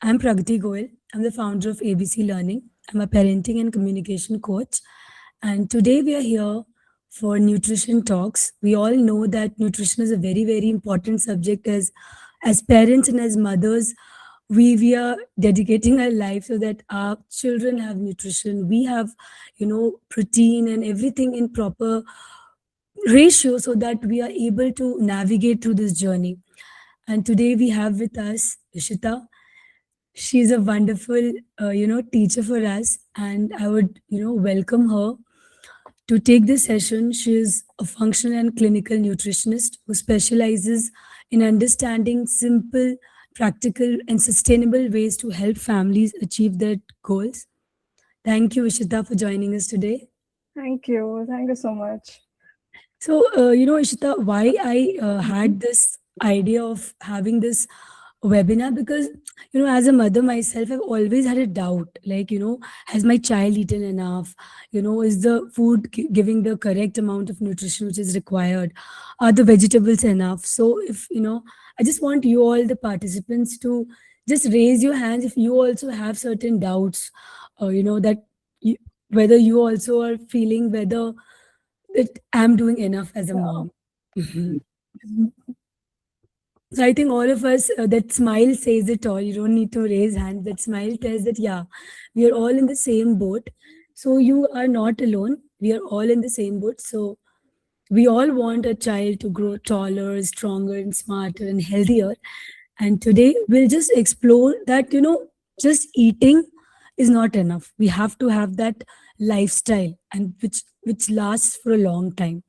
I'm Pragati Goel. I'm the founder of ABC Learning. I'm a parenting and communication coach. And today we are here for nutrition talks. We all know that nutrition is a very, very important subject as parents and as mothers. We are dedicating our life so that our children have nutrition. We have, protein and everything in proper ratio so that we are able to navigate through this journey. And today we have with us Ishita. She's a wonderful, teacher for us, and I would, welcome her to take this session. She is a functional and clinical nutritionist who specializes in understanding simple, practical, and sustainable ways to help families achieve their goals. Thank you, Ishita, for joining us today. Thank you. Thank you so much. So, Ishita, why I Mhm. had this idea of having this webinar because, as a mother myself, I've always had a doubt like, has my child eaten enough? Is the food giving the correct amount of nutrition which is required? Are the vegetables enough? So, if, I just want you all, the participants, to just raise your hands if you also have certain doubts, that you, whether you also are feeling whether that I'm doing enough as a Yeah. mom. Mhm. So I think all of us, that smile says it all. You don't need to raise hands. That smile tells that, yeah, we are all in the same boat. So you are not alone. We are all in the same boat. So we all want a child to grow taller, stronger, and smarter and healthier. And today we'll just explore that, just eating is not enough. We have to have that lifestyle and which lasts for a long time.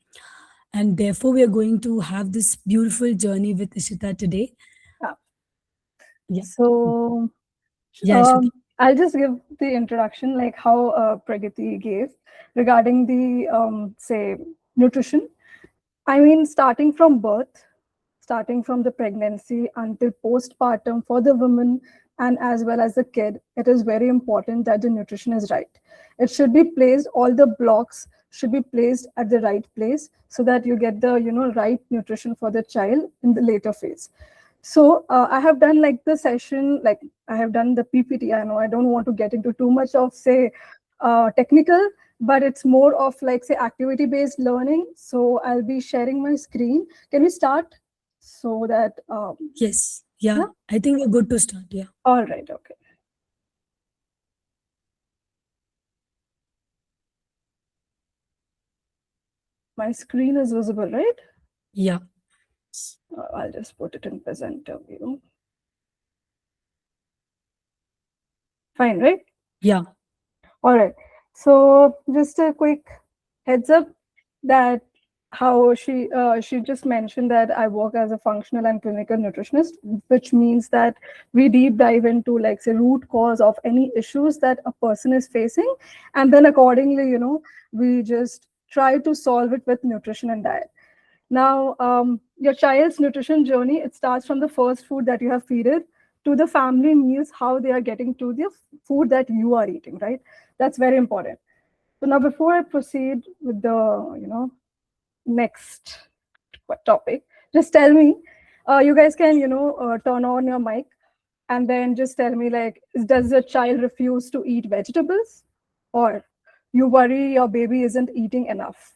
And therefore, we are going to have this beautiful journey with Ishita today. Yeah. Yeah. So, Yeah, Ishita. I'll just give the introduction, like how Pragati gave regarding the say nutrition. I mean, starting from birth, starting from the pregnancy until postpartum for the woman and as well as the kid, it is very important that the nutrition is right. It should be placed, all the blocks should be placed at the right place so that you get the right nutrition for the child in the later phase. So I have done like the session, like I have done the PPT. I know I don't want to get into too much of say technical, but it's more of like say activity based learning. So I'll be sharing my screen. Can we start so that Yes. Yeah. yeah? I think we're good to start. Yeah. All right, okay. My screen is visible, right? Yeah. I'll just put it in presenter view. Fine, right? Yeah. All right. So just a quick heads up that how she just mentioned that I work as a functional and clinical nutritionist, which means that we deep dive into like say root cause of any issues that a person is facing, and then accordingly, we just try to solve it with nutrition and diet. Now, your child's nutrition journey, it starts from the first food that you have feeded to the family meals, how they are getting to the food that you are eating, right? That's very important. So now, before I proceed with the, next topic, just tell me, you guys can, turn on your mic and then just tell me, like, does the child refuse to eat vegetables, or you worry your baby isn't eating enough,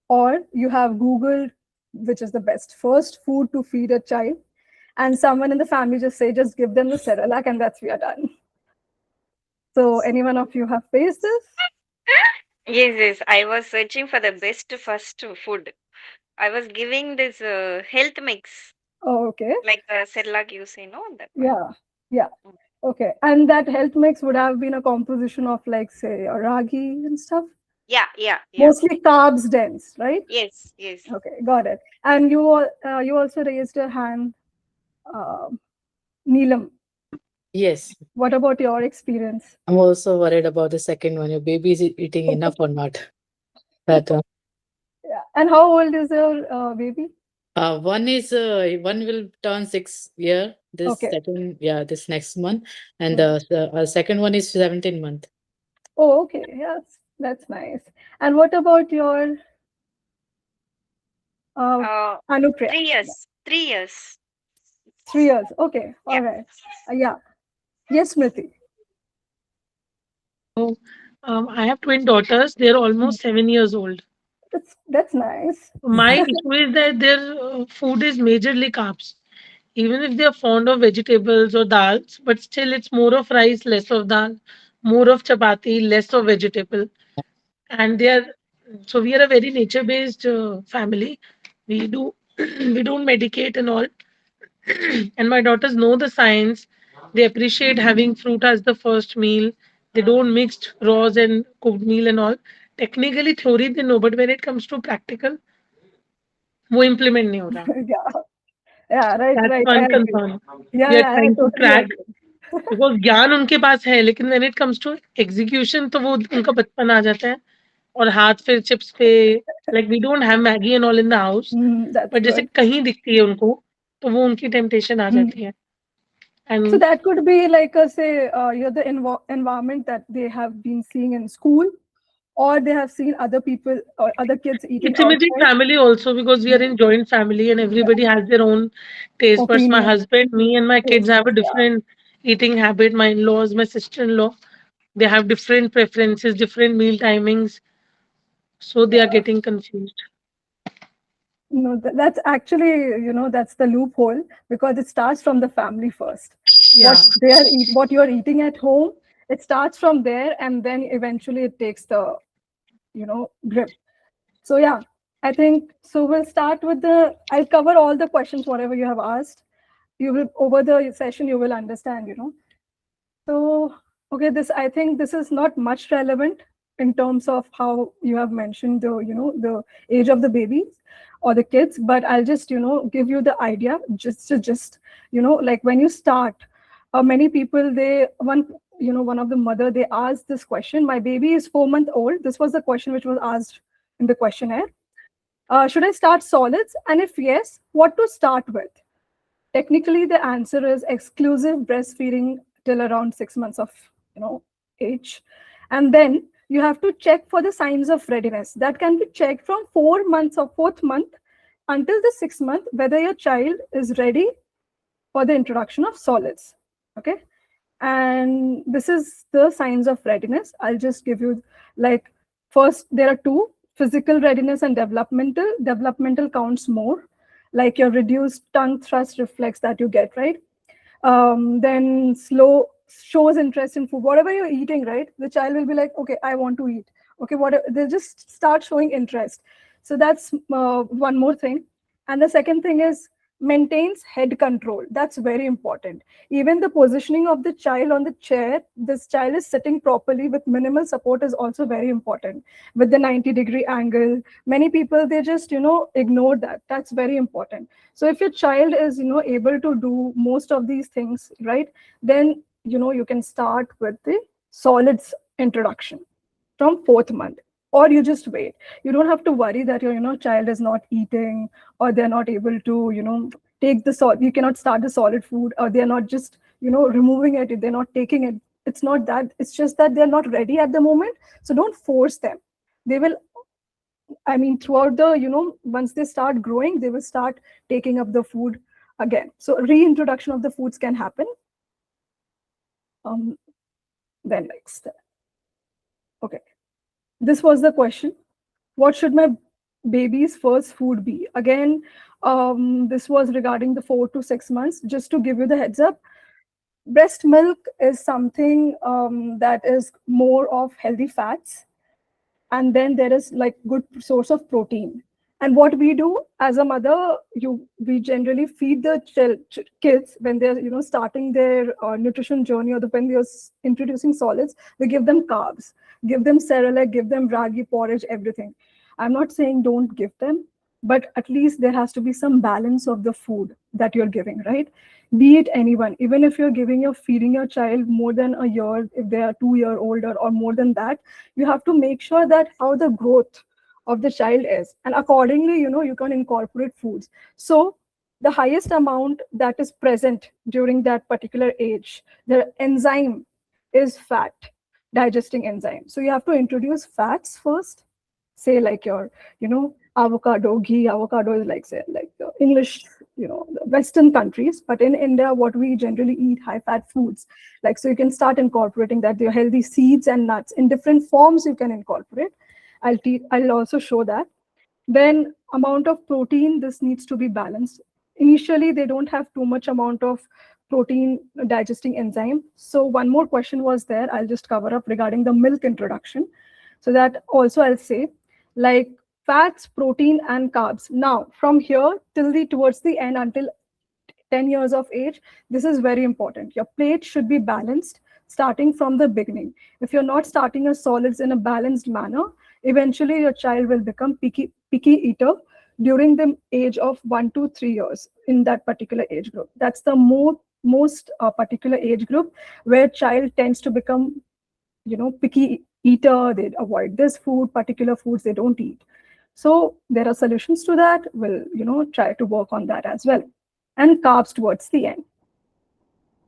or you have googled which is the best first food to feed a child, and someone in the family just say just give them the Cerelac and that's we are done. So any one of you have faced this? Yes, yes. I was searching for the best first food. I was giving this health mix, Oh, okay. like Cerelac you say, no? That one. Yeah, yeah. Mm. Okay, and that health mix would have been a composition of like say a ragi and stuff, Yeah, yeah, yeah. mostly carbs dense, right? Yes, yes. Okay, got it. And you also raised a hand, uh, Neelam. Yes, What about your experience? I'm also worried about the second one. Your baby is eating enough or not? That Yeah. And how old is your baby? one will turn 6 year. This Okay. second, yeah, this next month, and Hmm. the second one is 17 month. Oh, okay. Yes, that's nice. And what about your uh, Uh, Anupriya? 3 years. Yeah. 3 years. 3 years. Okay. Yeah. All right. Yeah. Yes, Smriti. So, I have twin daughters. They're Mm. almost 7 years old. That's nice. My issue is that their food is majorly carbs. Even if they're fond of vegetables or dals, but still it's more of rice, less of dal, more of chapati, less of vegetable. And they are so we are a very nature-based family. We do we don't medicate and all. And my daughters know the science. They appreciate having fruit as the first meal. They don't mix raws and cooked meal and all. Technically, theory they know, but when it comes to practical, वो implement नहीं हो रहा. Yeah. Yeah, right, That's right. I one agree. concern. Yeah, We are yeah, I trying to totally crack agree. because ज्ञान उनके पास है, लेकिन when it comes to execution तो वो उनका बचपन आ जाता है और हाथ फिर चिप्स पे, like we don't have Maggie and all in the house, That's but जैसे good. कहीं दिखती है उनको तो वो उनकी temptation आ Mm. जाती है. So And that could be like a say, you're the environment that they have been seeing in school, or they have seen other people or other kids eating it's immediate outside. family also because we are Mm. in joint family and Yeah. everybody has their own taste. But my Opinion, husband, me, and my kids taste. have a Yeah, different eating habit. My in-laws, my sister-in-law, they have different preferences, different meal timings, so they are yeah. getting confused. No, that's actually, that's the loophole because it starts from the family first. Yeah, What you're eating at home, it starts from there, and then eventually it takes the, grip. So yeah, I think so. We'll start with I'll cover all the questions, whatever you have asked. You will over the session, you will understand. So, okay, I think this is not much relevant in terms of how you have mentioned the age of the babies or the kids, but I'll just, give you the idea like when you start, many people, one of the mother, they asked this question, my baby is 4 month old. This was the question which was asked in the questionnaire. Should I start solids? And if yes, what to start with? Technically, the answer is exclusive breastfeeding till around 6 months of age, and then you have to check for the signs of readiness. That can be checked from 4 months or fourth month until the 6 month whether your child is ready for the introduction of solids. Okay, and this is the signs of readiness. I'll just give you like first there are two: physical readiness and developmental. Developmental counts more, like your reduced tongue thrust reflex that you get, right? Then slow shows interest in food, whatever you're eating, right? The child will be like, okay, I want to eat. Okay, what they'll just start showing interest. So that's one more thing. And the second thing is maintains head control. That's very important. Even the positioning of the child on the chair, this child is sitting properly with minimal support is also very important. With the 90-degree angle, many people, they just ignore that. That's very important. So if your child is able to do most of these things, right, then you can start with the solids introduction from fourth month, or you just wait. You don't have to worry that your child is not eating, or they're not able to take the solid. You cannot start the solid food, or they're not just removing it, they're not taking it. It's not that, it's just that they're not ready at the moment. So don't force them. They will, I mean, throughout the once they start growing, they will start taking up the food again. So reintroduction of the foods can happen. um then next, okay, this was the question: what should my baby's first food be? Again, this was regarding the 4 to 6 months. Just to give you the heads up, breast milk is something that is more of healthy fats, and then there is like good source of protein. And what we do as a mother, we generally feed the kids when they're starting their nutrition journey, or when they're introducing solids. We give them carbs, give them cerelac, give them ragi porridge, everything. I'm not saying don't give them, but at least there has to be some balance of the food that you're giving, right? Be it anyone, even if you're feeding your child more than a year, if they are 2 year older or more than that, you have to make sure that how the growth of the child is, and accordingly you can incorporate foods. So the highest amount that is present during that particular age, the enzyme is fat, digesting enzyme. So you have to introduce fats first, say like your avocado, ghee. Avocado is like, say, like the English, the Western countries. But in India, what we generally eat, high-fat foods. Like, so you can start incorporating that. Your healthy seeds and nuts in different forms you can incorporate. I'll also show that. Then amount of protein, this needs to be balanced. Initially, they don't have too much amount of protein digesting enzyme. So one more question was there. I'll just cover up regarding the milk introduction. So that also I'll say, like fats, protein, and carbs. Now, from here till the towards the end until 10 years of age, this is very important. Your plate should be balanced starting from the beginning. If you're not starting your solids in a balanced manner, eventually your child will become picky eater during the age of 1 to 3 years in that particular age group. That's the most particular age group where child tends to become, picky eater. They avoid this food, particular foods they don't eat. So there are solutions to that. We'll, try to work on that as well. And carbs towards the end.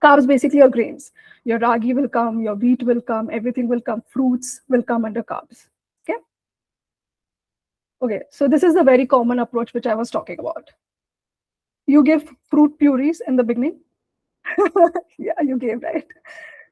Carbs basically are grains. Your ragi will come, your wheat will come, everything will come, fruits will come under carbs. Okay. Okay, so this is the very common approach which I was talking about. You give fruit purees in the beginning. Yeah, you gave, right?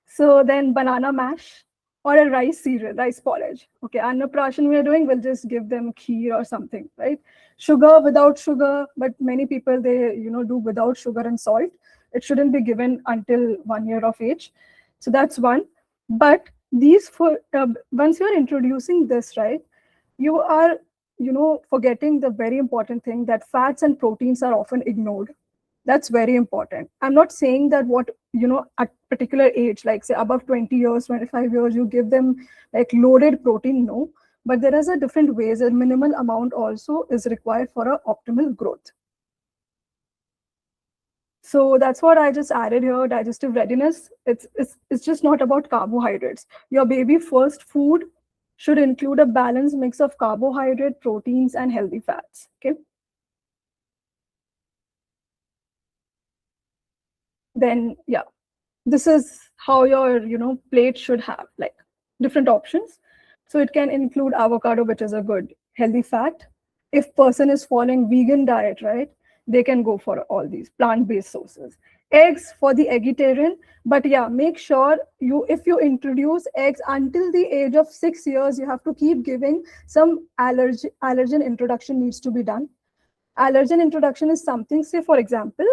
So then banana mash or a rice cereal, rice porridge. Okay, Annaprashan we are doing, we'll just give them kheer or something, right? Sugar without sugar, but many people, they, do without sugar and salt. It shouldn't be given until 1 year of age. So that's one. But these, once you're introducing this, right, you are, forgetting the very important thing that fats and proteins are often ignored. That's very important. I'm not saying that what, at particular age, like say above 20 years, 25 years, you give them like loaded protein, no. But there is a different ways. A minimal amount also is required for a optimal growth. So that's what I just added here, digestive readiness. It's just not about carbohydrates. Your baby first food should include a balanced mix of carbohydrate, proteins, and healthy fats. Okay. Then, yeah, this is how your, plate should have like different options. So it can include avocado, which is a good healthy fat. If person is following vegan diet, right, they can go for all these plant-based sources. Eggs for the vegetarian, but yeah, make sure if you introduce eggs until the age of 6 years, you have to keep giving some allergen introduction needs to be done. Allergen introduction is something, say for example,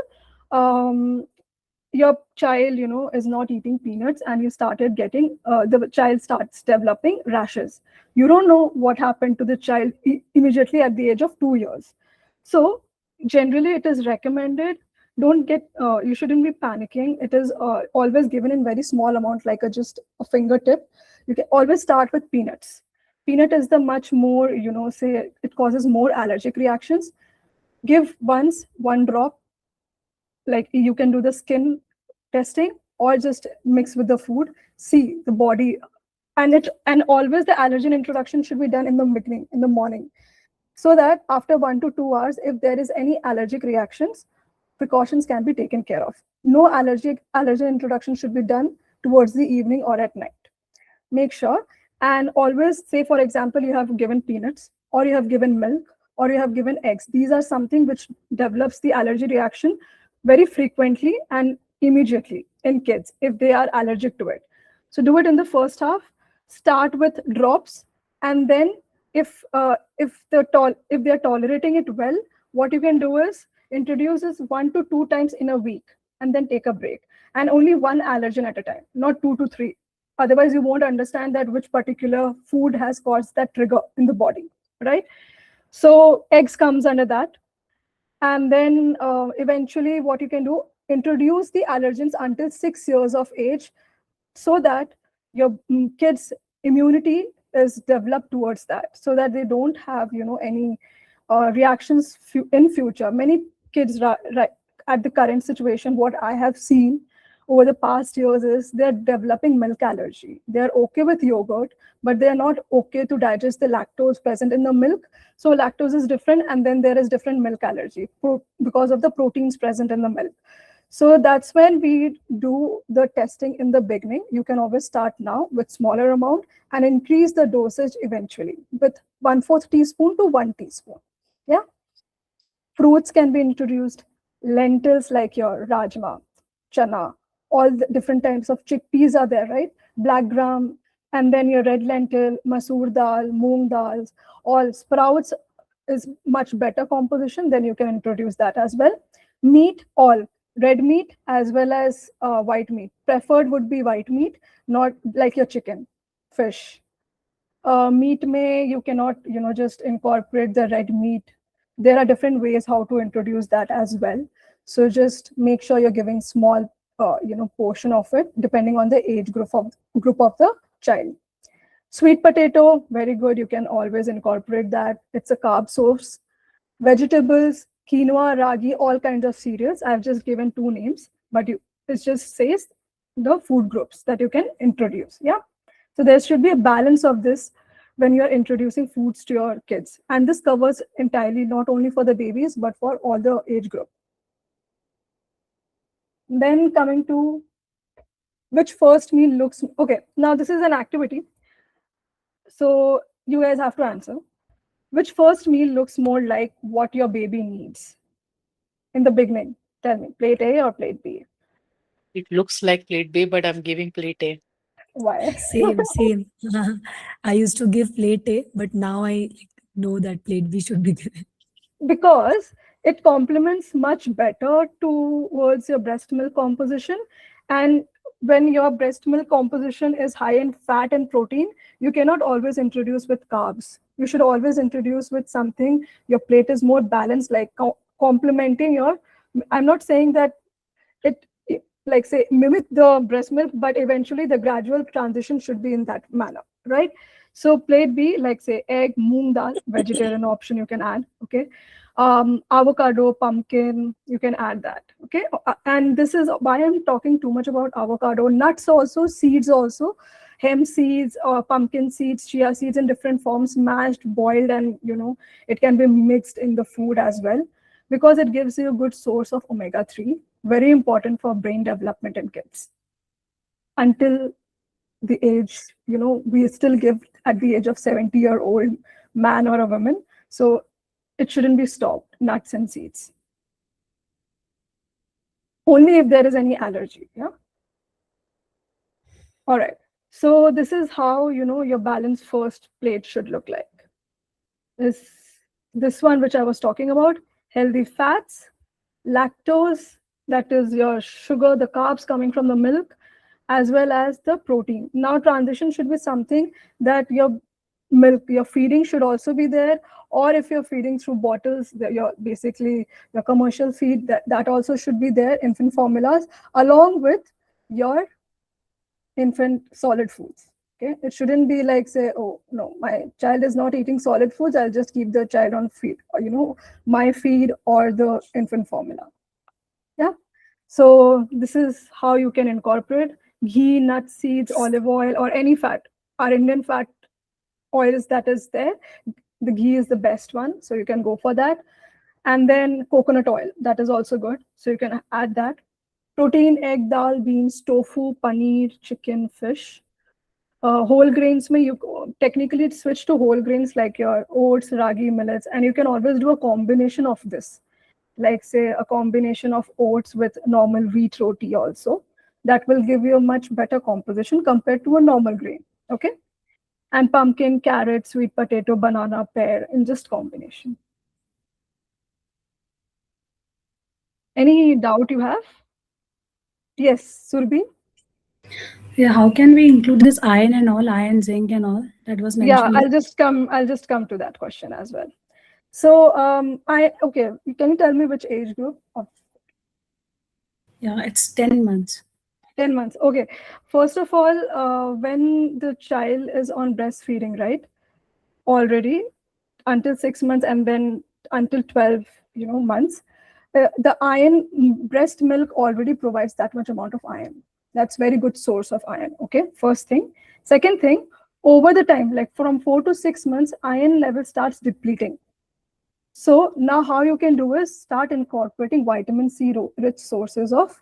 your child, is not eating peanuts and you started getting, the child starts developing rashes. You don't know what happened to the child immediately at the age of 2 years. So generally it is recommended, don't get, you shouldn't be panicking. It is always given in very small amount, like just a fingertip. You can always start with peanuts. Peanut is the much more, say it causes more allergic reactions. Give once, 1 drop, like you can do the skin testing or just mix with the food, see the body. And always the allergen introduction should be done in the beginning, in the morning, so that after 1 to 2 hours, if there is any allergic reactions, precautions can be taken care of. No allergen introduction should be done towards the evening or at night. Make sure. And always say, for example, you have given peanuts or you have given milk or you have given eggs. These are something which develops the allergy reaction very frequently and immediately in kids if they are allergic to it. So do it in the first half. Start with drops, and then if they're tolerating it well, what you can do is introduce this 1 to 2 times in a week and then take a break, and only one allergen at a time, not 2 to 3. Otherwise you won't understand that which particular food has caused that trigger in the body, right? So eggs comes under that. And then eventually what you can do, introduce the allergens until 6 years of age, so that your kids immunity is developed towards that, so that they don't have any reactions in future. Many kids at the current situation, what I have seen over the past years is they're developing milk allergy. They're okay with yogurt, but they're not okay to digest the lactose present in the milk. So lactose is different, and then there is different milk allergy because of the proteins present in the milk. So that's when we do the testing in the beginning. You can always start now with smaller amount and increase the dosage eventually with 1/4 teaspoon to 1 teaspoon. Yeah. Fruits can be introduced. Lentils like your rajma, chana, all the different types of chickpeas are there, right? Black gram, and then your red lentil, masoor dal, moong dals, all sprouts is much better composition. Then you can introduce that as well. Meat, all red meat as well as white meat. Preferred would be white meat, not like your chicken, fish. Meat may you cannot just incorporate the red meat. There are different ways how to introduce that as well. So just make sure you're giving small portion of it depending on the age group of the child. Sweet potato, very good, you can always incorporate that. It's a carb source. Vegetables, quinoa, ragi, all kinds of cereals. I've just given two names, but it just says the food groups that you can introduce. Yeah. So there should be a balance of this when you're introducing foods to your kids. And this covers entirely not only for the babies, but for all the age group. Then coming to which first meal looks, okay, now this is an activity. So you guys have to answer. Which first meal looks more like what your baby needs in the beginning? Tell me, plate A or plate B? It looks like plate B, but I'm giving plate A. Why? Same, same. I used to give plate A, but now I know that plate B should be given. Because it complements much better towards your breast milk composition. And when your breast milk composition is high in fat and protein, you cannot always introduce with carbs. You should always introduce with something your plate is more balanced, like complementing your, I'm not saying that it like say mimic the breast milk, but eventually the gradual transition should be in that manner, right? So plate B, like say egg, moong dal, vegetarian option you can add, okay? Avocado, pumpkin, you can add that, okay? And this is why I'm talking too much about avocado. Nuts also, seeds also, hemp seeds or pumpkin seeds, chia seeds in different forms, mashed, boiled, and it can be mixed in the food as well, because it gives you a good source of omega-3, very important for brain development in kids. Until the age, we still give at the age of 70-year-old man or a woman. So it shouldn't be stopped, nuts and seeds. Only if there is any allergy, yeah? All right. So this is how, your balanced first plate should look like. This one, which I was talking about, healthy fats, lactose, that is your sugar, the carbs coming from the milk, as well as the protein. Now transition should be something that your milk, your feeding should also be there, or if you're feeding through bottles, your basically your commercial feed, that also should be there, infant formulas, along with your infant solid foods. Okay, it shouldn't be like say, oh no, my child is not eating solid foods, I'll just keep the child on feed, or my feed or the infant formula. Yeah. So this is how you can incorporate ghee, nuts, seeds, olive oil, or any fat. Our Indian fat oils that is there, the ghee is the best one, so you can go for that. And then coconut oil, that is also good, so you can add that. Protein, egg, dal, beans, tofu, paneer, chicken, fish. Whole grains, you technically switch to whole grains like your oats, ragi, millets, and you can always do a combination of this, like say a combination of oats with normal wheat roti also. That will give you a much better composition compared to a normal grain, okay? And pumpkin, carrot, sweet potato, banana, pear in just combination. Any doubt you have? Yes, Surbi? Yeah, how can we include this iron and all, iron, zinc and all that was Yeah, mentioned? I'll just come to that question as well. So okay, can you tell me which age group of Yeah, it's 10 months. 10 months? Okay. First of all, when the child is on breastfeeding, right? Already until 6 months and then until 12, months, the iron, breast milk already provides that much amount of iron. That's very good source of iron. Okay. First thing. Second thing, over the time, like from 4 to 6 months, iron level starts depleting. So now how you can do is start incorporating vitamin C rich sources of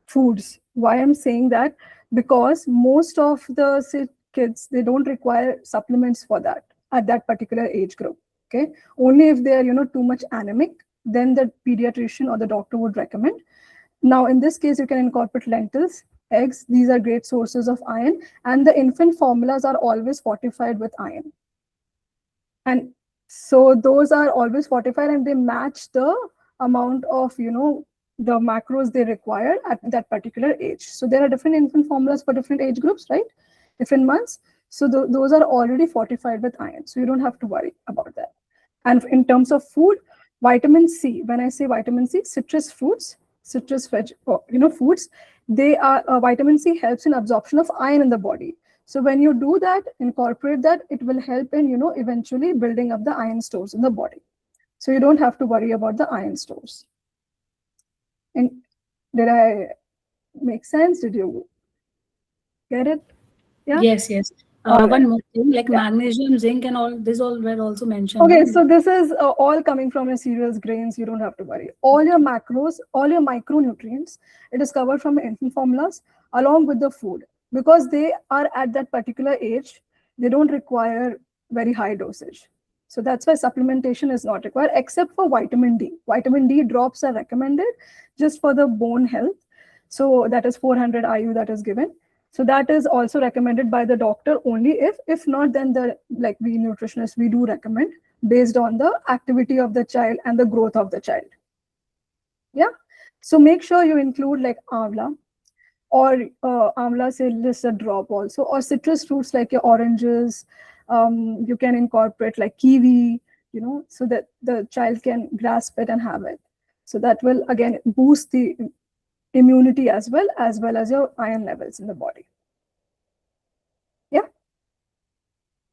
foods. Why I'm saying that? Because most of the kids, they don't require supplements for that. at that particular age group. Okay, only if they are too much anemic, then the pediatrician or the doctor would recommend. Now, in this case, you can incorporate lentils, eggs. These are great sources of iron, and the infant formulas are always fortified with iron. And so those are always fortified, and they match the amount of the macros they require at that particular age. So there are different infant formulas for different age groups, right? Different months. So those are already fortified with iron, so you don't have to worry about that. And in terms of food, vitamin C, when I say vitamin C, citrus fruits, citrus foods, they are vitamin C helps in absorption of iron in the body. So when you do that, incorporate that, it will help in eventually building up the iron stores in the body. So you don't have to worry about the iron stores. And did I make sense? Did you get it? Yeah. Yes, yes. All right. One more thing, like Yeah. magnesium, zinc, and all this all were also mentioned. Okay, no? so this is all coming from your cereals, grains. You don't have to worry. All your macros, all your micronutrients, it is covered from infant formulas along with the food, because they are at that particular age. They don't require very high dosage. So that's why supplementation is not required, except for vitamin D. Vitamin D drops are recommended just for the bone health. So that is 400 IU that is given. So that is also recommended by the doctor only. If not, then like we nutritionists, we do recommend based on the activity of the child and the growth of the child. Yeah. So make sure you include like amla, or amla say just a drop also, or citrus fruits like your oranges. You can incorporate like kiwi, so that the child can grasp it and have it. So that will again boost the immunity as well as your iron levels in the body. Yeah.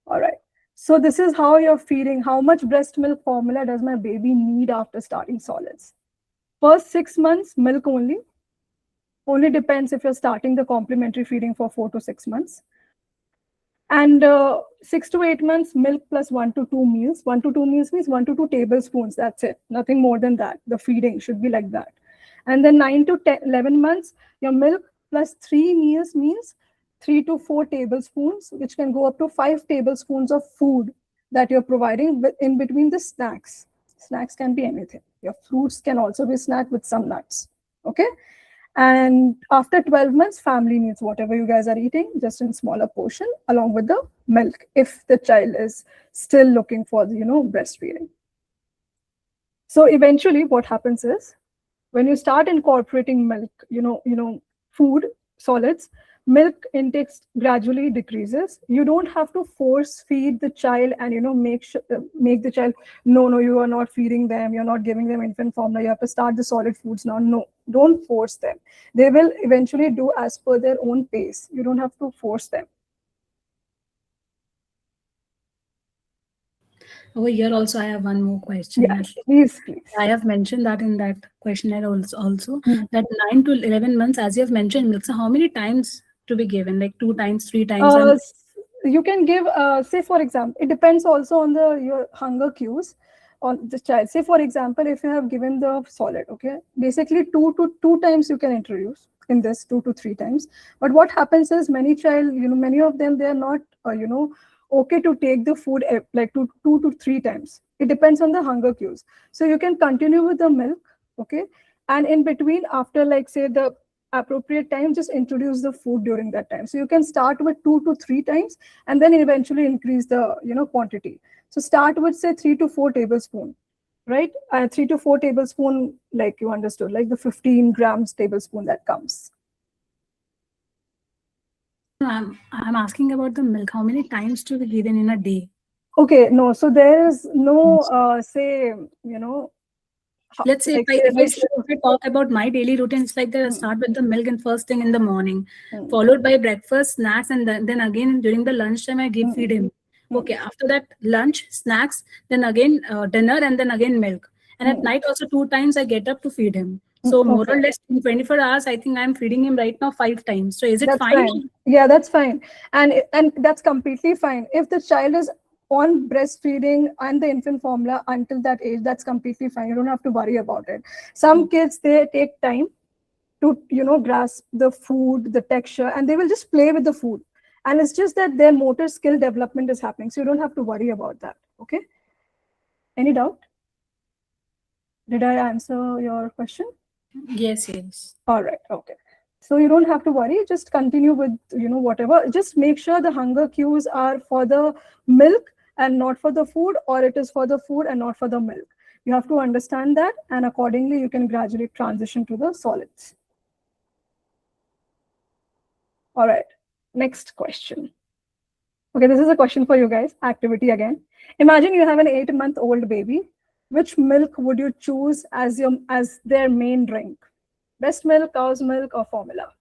All right. So this is how you're feeding. How much breast milk formula does my baby need after starting solids? First 6 months, milk only. Only depends if you're starting the complementary feeding for 4 to 6 months. And 6 to 8 months, milk plus 1 to 2 meals. 1 to 2 meals means 1 to 2 tablespoons. That's it. Nothing more than that. The feeding should be like that. And then 9 to 10, 11 months, your milk plus 3 meals means 3 to 4 tablespoons, which can go up to 5 tablespoons of food that you're providing in between the snacks. Snacks can be anything. Your fruits can also be snacked with some nuts. Okay. And after 12 months, family needs whatever you guys are eating, just in smaller portion, along with the milk, if the child is still looking for breastfeeding. So eventually what happens is, when you start incorporating milk, food, solids, milk intake gradually decreases. You don't have to force feed the child and make the child, no, you are not feeding them, you're not giving them infant formula, you have to start the solid foods now. No, don't force them. They will eventually do as per their own pace. You don't have to force them. Over here also, I have one more question. Yeah, please. I have mentioned that in that questionnaire also Hmm. that 9 to 11 months, as you have mentioned, milk. So how many times to be given? Like 2 times, 3 times? You can give, say for example, it depends also on your hunger cues on the child. Say for example, if you have given the solid, okay, basically 2 times you can introduce in this, 2 to 3 times. But what happens is many of them, they are not okay to take the food like 2 to 3 times. It depends on the hunger cues. So you can continue with the milk, okay, and in between, after like say the appropriate time, just introduce the food during that time. So you can start with 2 to 3 times and then eventually increase the quantity. So start with say 3 to 4 tablespoon, right? 3 to 4 tablespoon, like you understood, like the 15 grams tablespoon that comes. I'm asking about the milk. How many times to be given in a day? Okay, no. So there is no say let's say if I talk about my daily routine, it's like that I start with the milk and first thing in the morning, followed by breakfast, snacks, and then again during the lunchtime I feed him. Okay, after that lunch, snacks, then again dinner, and then again milk. And at night also 2 times I get up to feed him. So more or less in 24 hours, I think I'm feeding him right now 5 times. So is it fine? Yeah, that's fine. And that's completely fine. If the child is on breastfeeding and the infant formula until that age, that's completely fine. You don't have to worry about it. Some kids, they take time to grasp the food, the texture, and they will just play with the food. And it's just that their motor skill development is happening. So you don't have to worry about that. Okay. Any doubt? Did I answer your question? Yes, yes. All right. Okay. So you don't have to worry. Just continue with, whatever. Just make sure the hunger cues are for the milk and not for the food, or it is for the food and not for the milk. You have to understand that, and accordingly, you can gradually transition to the solids. All right. Next question. Okay, this is a question for you guys. Activity again. Imagine you have an 8-month-old baby. Which milk would you choose as their main drink? Breast milk, cow's milk, or formula?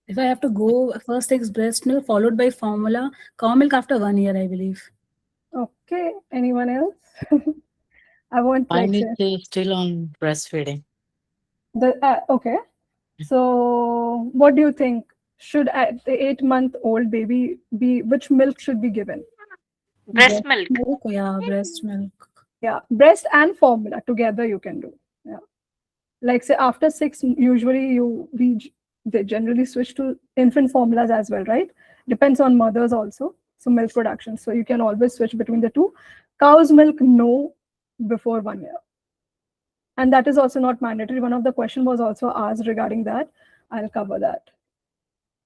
If I have to go, first takes breast milk, followed by formula, cow milk after 1 year, I believe. Okay. Anyone else? I won't Mine like is say still on breastfeeding. okay. So, what do you think? Should the 8-month-old baby be, which milk should be given? Breast milk. Milk, yeah, breast milk. Yeah, breast and formula together you can do. Yeah, like say after 6, usually they generally switch to infant formulas as well, right? Depends on mothers also. So milk production. So you can always switch between the two. Cow's milk, no, before 1 year. And that is also not mandatory. One of the question was also asked regarding that. I'll cover that.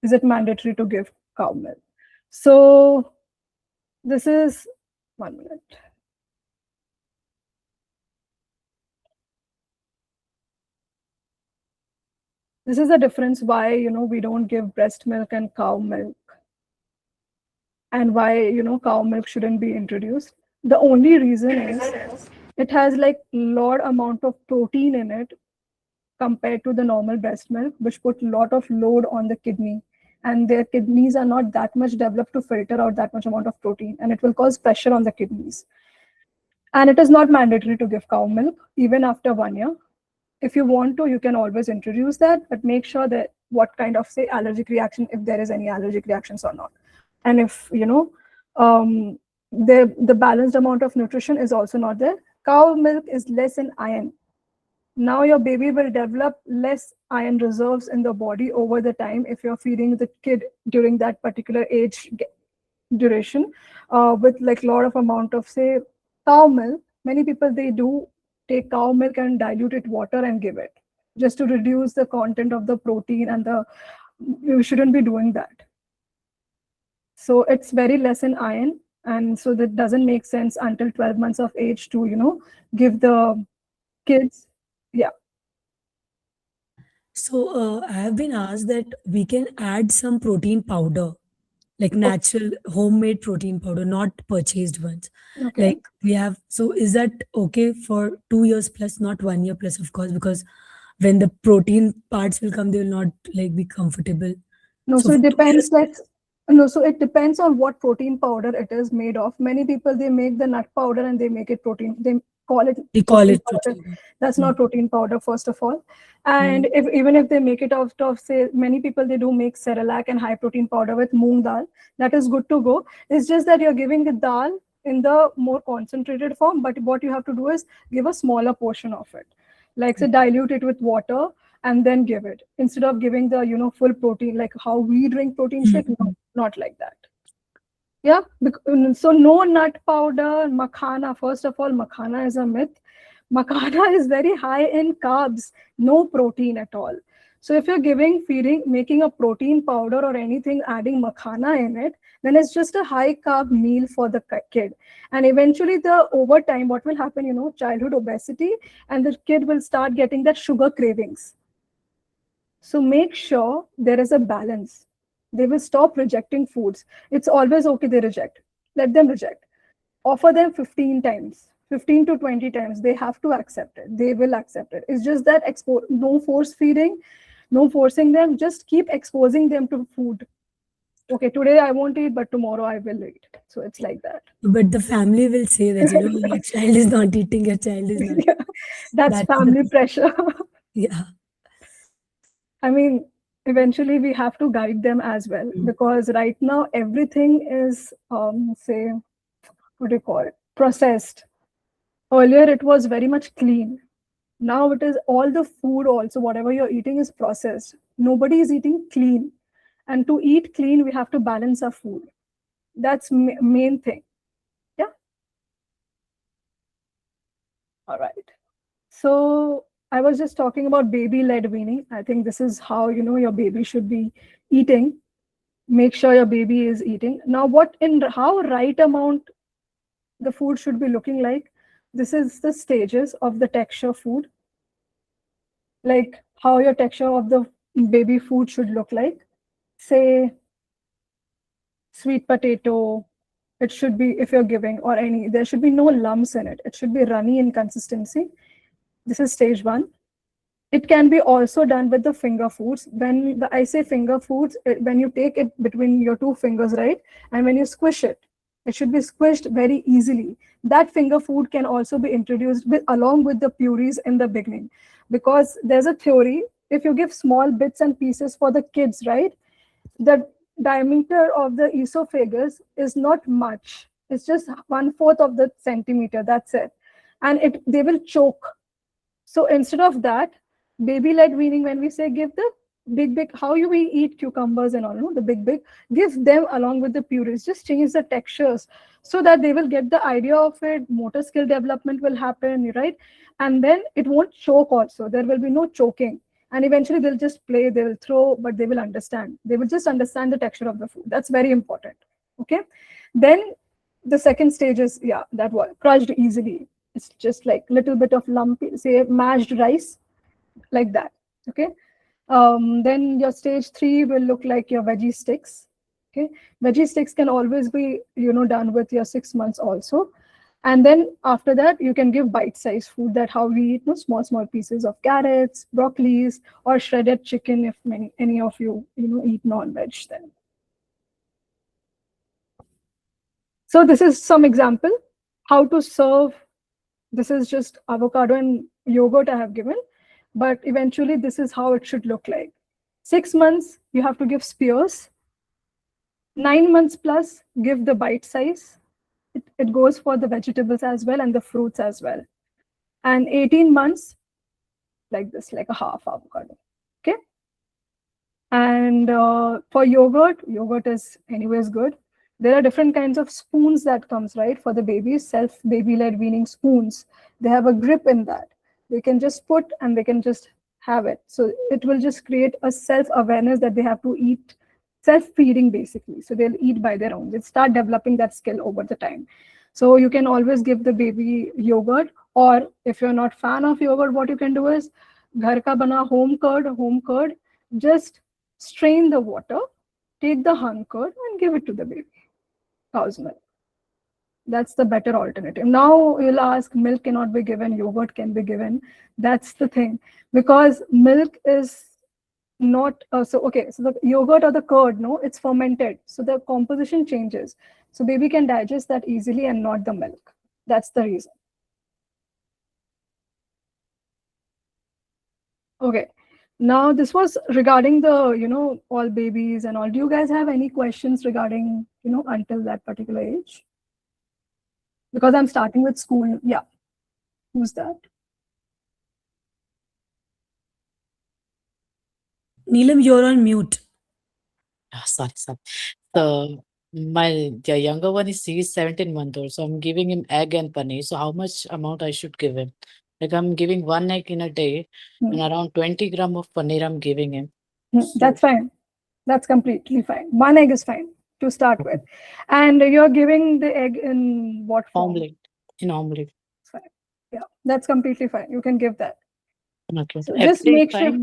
Is it mandatory to give cow milk? So this is 1 minute. This is the difference why, we don't give breast milk and cow milk, and why, cow milk shouldn't be introduced. The only reason is it has like lot amount of protein in it compared to the normal breast milk, which put lot of load on the kidney. And their kidneys are not that much developed to filter out that much amount of protein, and it will cause pressure on the kidneys. And it is not mandatory to give cow milk even after 1 year. If you want to, you can always introduce that, but make sure that what kind of, say, allergic reaction, if there is any allergic reactions or not. And if, the balanced amount of nutrition is also not there. Cow milk is less in iron. Now your baby will develop less iron reserves in the body over the time if you're feeding the kid during that particular age duration with like a lot of amount of, say, cow milk. Many people, they do take cow milk and dilute it water and give it just to reduce the content of the protein, and you shouldn't be doing that. So it's very less in iron, and so that doesn't make sense until 12 months of age to give the kids. Yeah. So I have been asked that we can add some protein powder, like natural homemade protein powder, not purchased ones. Okay. Like we have, so is that okay for 2 years plus, not 1 year plus, of course, because when the protein parts will come, they will not like be comfortable. No, so for it 2 years depends. No, so it depends on what protein powder it is made of. Many people, they make the nut powder and they make it protein. They call it they call protein it powder. protein. That's not protein powder, first of all. And Mm. even if they make it out of, say, many people, they do make Cerelac and high protein powder with moong dal. That is good to go. It's just that you're giving the dal in the more concentrated form, but what you have to do is give a smaller portion of it. Like, say, dilute it with water and then give it, instead of giving the full protein, like how we drink protein shake. No, not like that. Yeah. So no nut powder, makhana. First of all, makhana is a myth. Makhana is very high in carbs, no protein at all. So if you're making a protein powder or anything, adding makhana in it, then it's just a high carb meal for the kid. And eventually, over time, what will happen, childhood obesity, and the kid will start getting that sugar cravings. So make sure there is a balance. They will stop rejecting foods. It's always okay they reject. Let them reject. Offer them 15 times, 15 to 20 times. They have to accept it. They will accept it. It's just that no force feeding, no forcing them. Just keep exposing them to food. Okay, today I won't eat, but tomorrow I will eat. So it's like that. But the family will say that, your child is not eating, your child is not. Yeah, that's family pressure. Yeah. I mean, eventually we have to guide them as well, because right now everything is, say, what do you call it? Processed. Earlier it was very much clean. Now it is all the food also, whatever you're eating is processed. Nobody is eating clean. And to eat clean, we have to balance our food. That's main thing. Yeah. All right. So I was just talking about baby-led weaning. I think this is how your baby should be eating. Make sure your baby is eating. Now, how right amount the food should be looking like? This is the stages of the texture food, like how your texture of the baby food should look like. Say sweet potato, it should be, if you're giving, or there should be no lumps in it. It should be runny in consistency. This is stage 1. It can be also done with the finger foods. I say finger foods, when you take it between your 2 fingers, right? And when you squish it, it should be squished very easily. That finger food can also be introduced along with the purees in the beginning. Because there's a theory, if you give small bits and pieces for the kids, right? The diameter of the esophagus is not much. It's just 1/4 of the centimeter, that's it. And they will choke. So instead of that, baby-led weaning, when we say give the big, how you we eat cucumbers and all, no? The big, give them along with the purees. Just change the textures so that they will get the idea of it. Motor skill development will happen, right? And then it won't choke also. There will be no choking. And eventually they'll just play, they will throw, but they will understand. They will just understand the texture of the food. That's very important. Okay. Then the second stage is, that was crushed easily. It's just like little bit of lumpy, say mashed rice, like that. Okay. Then your stage 3 will look like your veggie sticks. Okay. Veggie sticks can always be, done with your 6 months also. And then after that, you can give bite-sized food, that how we eat, small pieces of carrots, broccolis, or shredded chicken if any of you, eat non-veg then. So this is some example how to serve. This is just avocado and yogurt I have given, but eventually this is how it should look like. 6 months, you have to give spears. 9 months plus, give the bite size. It goes for the vegetables as well and the fruits as well. And 18 months, like this, like a half avocado. Okay. And for yogurt is anyways good. There are different kinds of spoons that comes, right? For the babies, baby-led weaning spoons. They have a grip in that. They can just put and they can just have it. So it will just create a self-awareness that they have to eat, self-feeding basically. So they'll eat by their own. They start developing that skill over the time. So you can always give the baby yogurt, or if you're not fan of yogurt, what you can do is ghar ka bana home curd, just strain the water, take the hung curd and give it to the baby. Cow's milk. That's the better alternative. Now you'll ask, milk cannot be given, yogurt can be given. That's the thing, because milk is not so the yogurt or the curd, it's fermented, so the composition changes, so baby can digest that easily and not the milk. That's the reason. Okay, now this was regarding the all babies and all. Do you guys have any questions regarding until that particular age? Because I'm starting with school. Yeah, who's that? Neelam, you're on mute. Sorry. The younger one he's 17 months old, so I'm giving him egg and paneer. So how much amount I should give him? Like I'm giving 1 egg in a day, and around 20 grams of paneer I'm giving him. That's fine. That's completely fine. 1 egg is fine to start with. And you're giving the egg in what form? Omelette. In omelette. Fine. Yeah, that's completely fine. You can give that. Okay. So just make sure.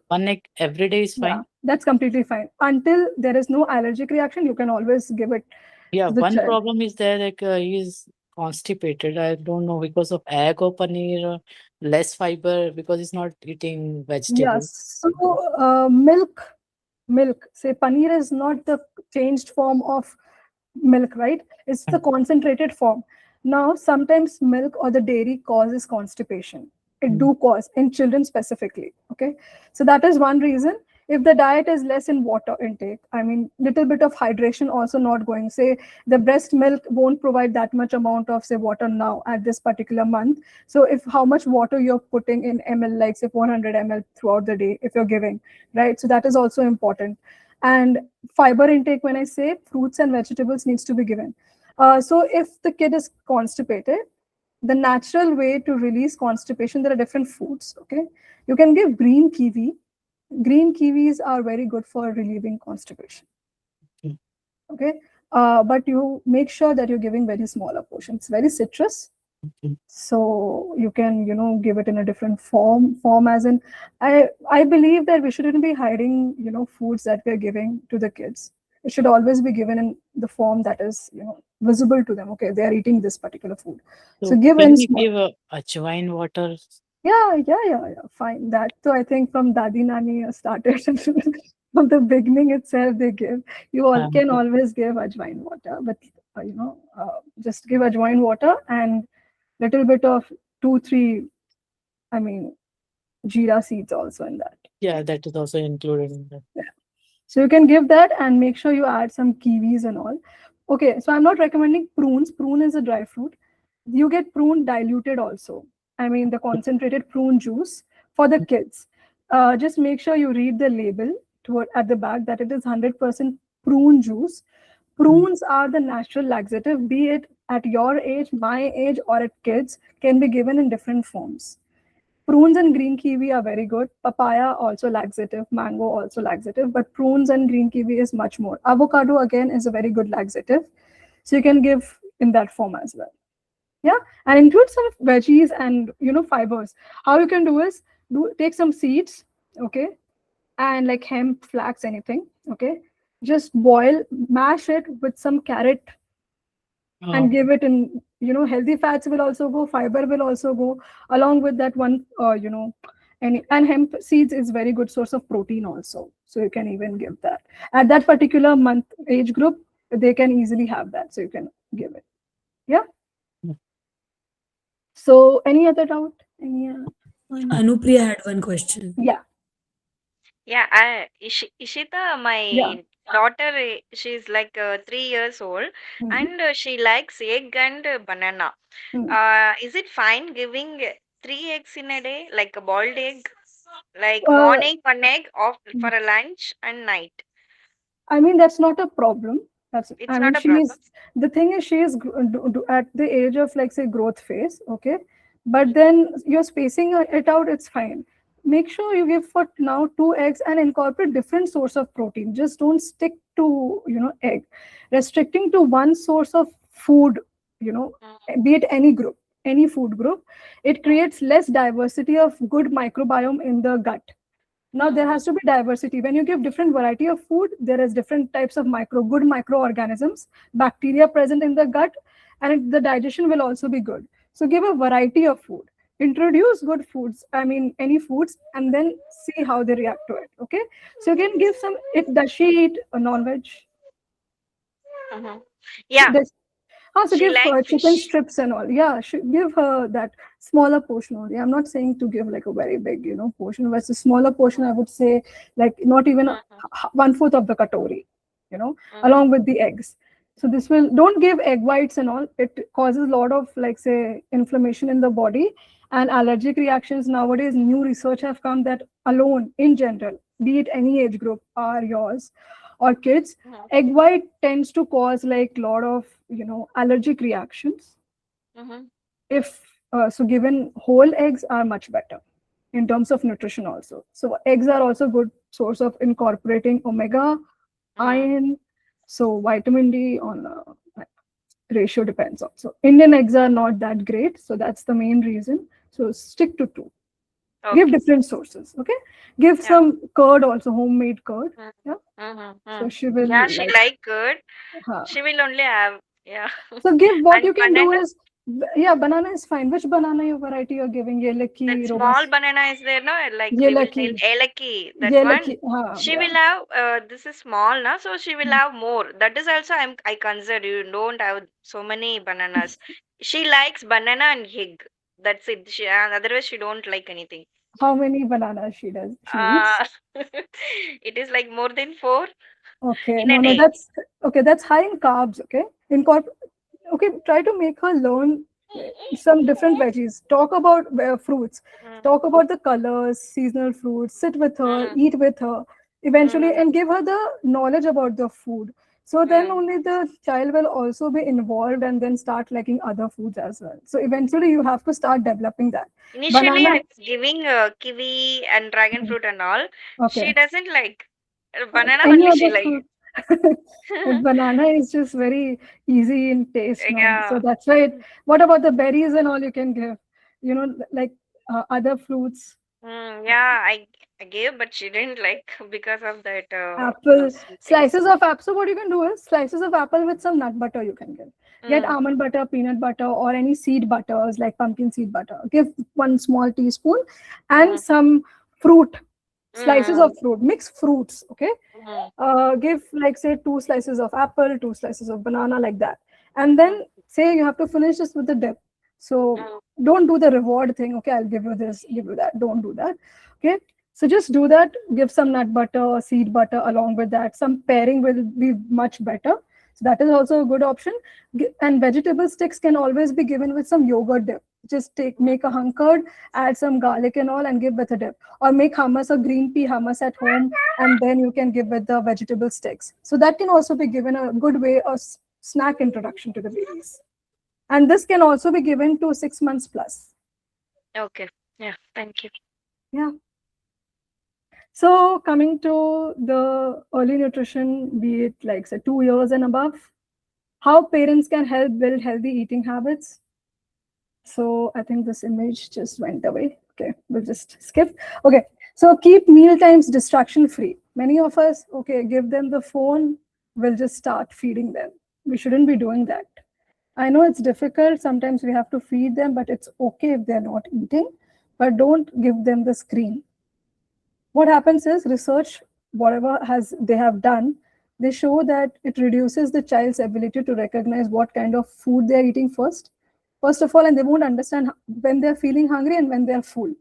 1 egg every day is fine. Yeah, that's completely fine. Until there is no allergic reaction, you can always give it. Yeah, to the one child. problem is there, like he's constipated. I don't know, because of egg or paneer, less fiber, because he's not eating vegetables. Yes. So milk. Say paneer is not the changed form of milk, right? It's the concentrated form. Now, sometimes milk or the dairy causes constipation. It do cause in children specifically. Okay, so that is one reason. If the diet is less in water intake, I mean, little bit of hydration also not going. Say the breast milk won't provide that much amount of say water now at this particular month. So if how much water you're putting in ml, like say 400 ml throughout the day, if you're giving, right? So that is also important. And fiber intake, when I say fruits and vegetables needs to be given. So if the kid is constipated, the natural way to release constipation, there are different foods. Okay, you can give green kiwi. Green kiwis are very good for relieving constipation. Okay. Okay, but you make sure that you're giving very smaller portions. Very citrus, Okay. so you can give it in a different form as in, I believe that we shouldn't be hiding foods that we're giving to the kids. It should always be given in the form that is visible to them. Okay, they are eating this particular food, so So give can in we small. give ajwain water? Yeah, fine. That, so I think from Dadi Nani started from the beginning itself they give. You all can Okay. always give ajwain water, but just give ajwain water and little bit of 2-3, I mean, jeera seeds also in that. Yeah, that is also included in that. Yeah. So you can give that and make sure you add some kiwis and all. Okay, so I'm not recommending prunes. Prune is a dry fruit. You get prune diluted also. I mean, the concentrated prune juice for the kids. Just make sure you read the label at the back that it is 100% prune juice. Mm. Prunes are the natural laxative, be it at your age, my age, or at kids, can be given in different forms. Prunes and green kiwi are very good. Papaya also laxative, mango also laxative, but prunes and green kiwi is much more. Avocado again is a very good laxative, so you can give in that form as well. Yeah, and include some veggies and fibers. How you can do is take some seeds, okay, and like hemp, flax, anything, okay. Just boil, mash it with some carrot and Oh, give it in, healthy fats will also go, fiber will also go along with that one, and hemp seeds is very good source of protein also, so you can even give that at that particular month age group. They can easily have that, so you can give it. Yeah, mm. so any other doubt, any Anupriya had one question. yeah, Yeah, Ishita, yeah. my daughter, she's like 3 years old, Mhm. and she likes egg and banana. Mhm. Is it fine giving 3 eggs in a day, like a boiled egg, like uh, morning one egg off for a lunch and night? I mean, that's not a problem. It's I mean, not a problem. the thing is, she is at the age of, like, say, growth phase, okay? But then you're spacing it out, it's fine. Make sure you give for now 2 eggs and incorporate different source of protein. Just don't stick to, egg. Restricting to one source of food, you know, Mm, be it any group, any food group, it mm, creates less diversity of good microbiome in the gut. Now there mm, has to be diversity. When you give different variety of food, there is different types of good microorganisms, bacteria present in the gut, and the digestion will also be good. So give a variety of food. Introduce good foods, I mean any foods, and then see how they react to it. Okay. So you can give some, it does she eat a non-veg? mhm. Yeah, Does so she give like chicken fish. strips and all. Yeah, give her that smaller portion only. I'm not saying to give like a very big, portion. But it's a smaller portion, I would say, like not even Mhm, 1/4 of the katori, mhm, along with the eggs. So this will, don't give egg whites and all. It causes a lot of, like, say, inflammation in the body and allergic reactions. Nowadays, new research have come that alone, in general, be it any age group, or yours or kids, mhm, egg white tends to cause like lot of allergic reactions. mhm, If so, given whole eggs are much better in terms of nutrition also. So eggs are also good source of incorporating omega, mhm. iron, so vitamin D on ratio depends also. Indian eggs are not that great, so that's the main reason. So stick to two. Give Okay. different sources. Okay. Give Yeah. some curd also, homemade curd. Mhm, Yeah. mhm, So mhm. she will Yeah, she like. like good. Huh. She will only have, yeah. So give, what you And can do banana, is, yeah, banana is fine. Which banana variety you're giving? that Yelaki, small robust, banana is there, no? Like we will yelaki, tell Elaki, that one. yelaki. She Yeah. will have, this is small now, so she will have more. That is also I consider you don't have so many bananas. She likes banana and egg. That's it. Otherwise she don't like anything. How many bananas she eats? Uh, it is like more than four Okay. in a No, day. that's okay. That's high in carbs. Okay. Okay. Try to make her learn some different veggies. Talk about fruits. Mm, Talk about the colors, seasonal fruits. Sit with her, mm, eat with her. eventually, Mm. and give her the knowledge about the food. So then Mm. only the child will also be involved and then start liking other foods as well. So eventually you have to start developing that. Initially, Banana, I was giving kiwi and dragon fruit and all. okay. She doesn't like banana Any only. She other like. fruit. But banana is just very easy in taste, no? So Yeah. that's why. What about the berries and all you can give? You know, like other fruits, Yeah, I gave, but she didn't like because of that apple, sweet taste. slices of apple. So what you can do is slices of apple with some nut butter you can give. Get Mm. almond butter, peanut butter, or any seed butters like pumpkin seed butter. Give one small teaspoon and Mm. some fruit, slices of Mm. fruit, mix fruits, okay? Mm. Give like say 2 slices of apple, 2 slices of banana, like that, and Mm. then say you have to finish this with the dip. So Mm. don't do the reward thing. Okay, I'll give you this, give you that. Don't do that. Okay, so just do that. Give some nut butter, seed butter along with that. Some pairing will be much better. So that is also a good option. And vegetable sticks can always be given with some yogurt dip. Just make a hung curd, add some garlic and all, and give with a dip. Or make hummus or green pea hummus at home, and then you can give with the vegetable sticks. So that can also be given a good way of snack introduction to the babies. And this can also be given to 6 months plus. Okay. Yeah. Thank you. Yeah. So coming to the early nutrition, be it like say 2 years and above, how parents can help build healthy eating habits. So I think this image just went away. Okay, we'll just skip. Okay, so keep meal times distraction free. Many of us, okay, give them the phone, we'll just start feeding them. We shouldn't be doing that. I know it's difficult. Sometimes we have to feed them, but it's okay if they're not eating. But don't give them the screen. What happens is research, whatever has they have done, they show that it reduces the child's ability to recognize what kind of food they're eating first of all, and they won't understand when they're feeling hungry and when they're full.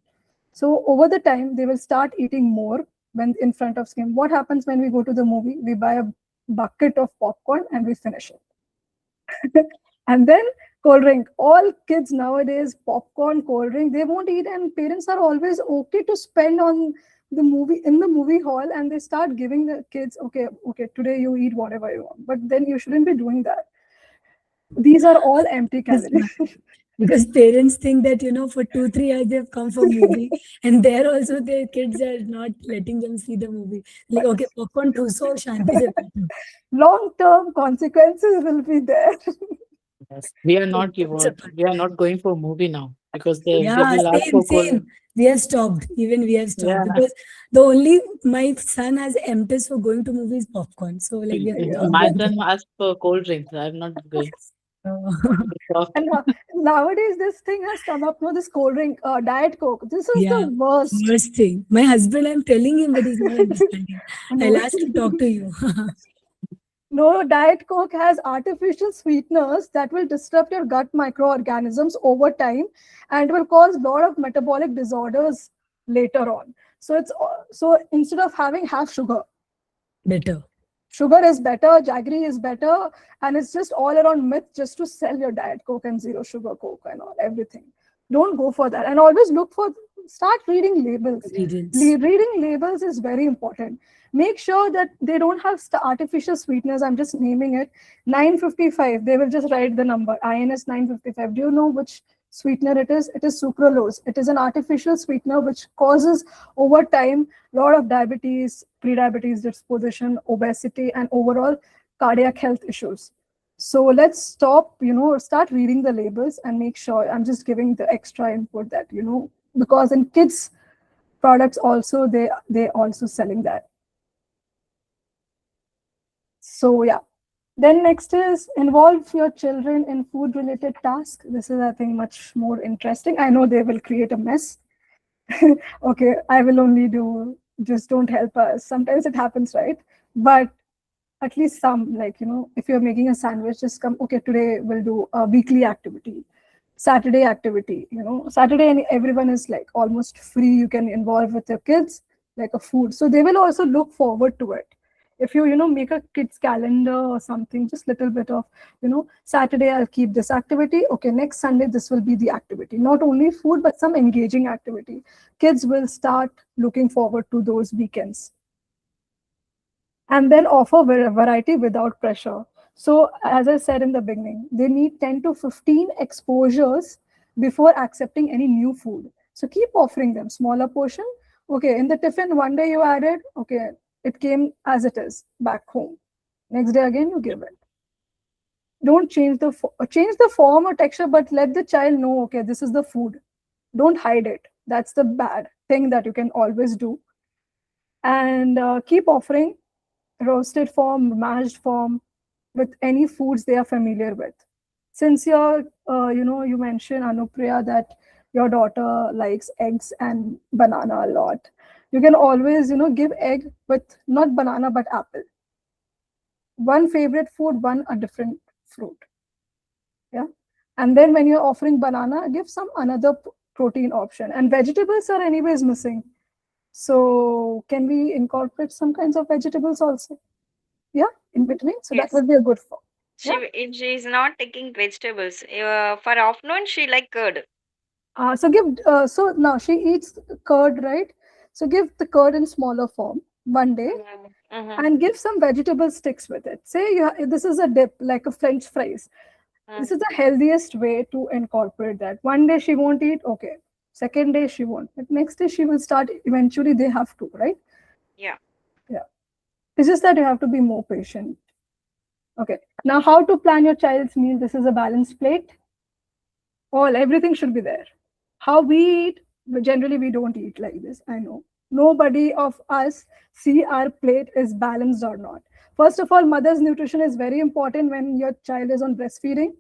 So over the time they will start eating more when in front of screen. What happens when we go to the movie? We buy a bucket of popcorn and we finish it. And then cold drink. All kids nowadays, popcorn, cold drink, they won't eat, and parents are always okay to spend on the movie in the movie hall, and they start giving the kids, okay, okay, today you eat whatever you want. But then you shouldn't be doing that. These are all empty It's calories. because parents think that, for 2, 3 hours they've come for movie, and there also their kids are not letting them see the movie. Like, okay, popcorn too, so Shanti se बैठो. Long-term consequences will be there. Yes. We are not It's a even, we are not going for movie now because they Yeah, will ask same, for cold. same. We have stopped. Even we have stopped Yeah. because the only my son has empties for going to movies popcorn. So like we have Yeah. stopped My doing son asked for cold drinks. I'm not going. that. Stop. And nowadays, this thing has come up. No, this cold drink, Diet Coke. This is the Yeah, worst. worst thing. My husband, I'm telling him, but he's not understanding. I'll No, ask to talk to you. no, Diet Coke has artificial sweeteners that will disrupt your gut microorganisms over time and will cause a lot of metabolic disorders later on. So so instead of having half sugar, Better. sugar is better, jaggery is better, and it's just all around myth just to sell your Diet Coke and zero sugar Coke and all everything. Don't go for that, and always look for, start reading labels. Ingredients. Reading labels is very important. Make sure that they don't have artificial sweeteners. I'm just naming it. 955. They will just write the number INS 955. Do you know which sweetener it is? It is sucralose. It is an artificial sweetener which causes over time a lot of diabetes, pre-diabetes disposition, obesity, and overall cardiac health issues. So let's stop, start reading the labels and make sure. I'm just giving the extra input that, because in kids products also, they also selling that. So yeah. Then next is involve your children in food related tasks. This is, I think, much more interesting. I know they will create a mess. Okay, I will only do, just don't help us. Sometimes it happens, right? But at least some, like, if you're making a sandwich, just come, okay, today we'll do a weekly activity, Saturday activity. Saturday, and everyone is like almost free. You can involve with your kids like a food. So they will also look forward to it. If you, make a kids calendar or something, just little bit of, Saturday, I'll keep this activity. Okay, next Sunday, this will be the activity. Not only food, but some engaging activity. Kids will start looking forward to those weekends. and then offer variety without pressure. So, as I said in the beginning, they need 10 to 15 exposures before accepting any new food. So, keep offering them smaller portion. Okay, in the tiffin, one day you added, okay, it came as it is back home. Next day again, you give it. Don't change the form or texture, but let the child know, okay, this is the food. Don't hide it. That's the bad thing that you can always do. And keep offering roasted form, mashed form, with any foods they are familiar with. Since you mentioned, Anupriya, that your daughter likes eggs and banana a lot. You can always, give egg with not banana but apple. One favorite food, one a different fruit. Yeah. And then when you're offering banana, give some another protein option. And vegetables are anyways missing. So can we incorporate some kinds of vegetables also? Yeah, in between. So that Yes. will be a good form. She Yeah. if she is not taking vegetables. For afternoon, she like curd. So now she eats curd, right? So give the curd in smaller form one day Mm-hmm. and give some vegetable sticks with it. Say this is a dip like a French fries. This is the healthiest way to incorporate that. One day she won't eat, okay. Second day she won't. But next day she will start. Eventually they have to, right? Yeah. Yeah. It's just that you have to be more patient. Okay. Now, how to plan your child's meal? This is a balanced plate. Everything should be there. How we eat, generally we don't eat like this. I know nobody of us see our plate is balanced or not. First of all, mother's nutrition is very important when your child is on breastfeeding,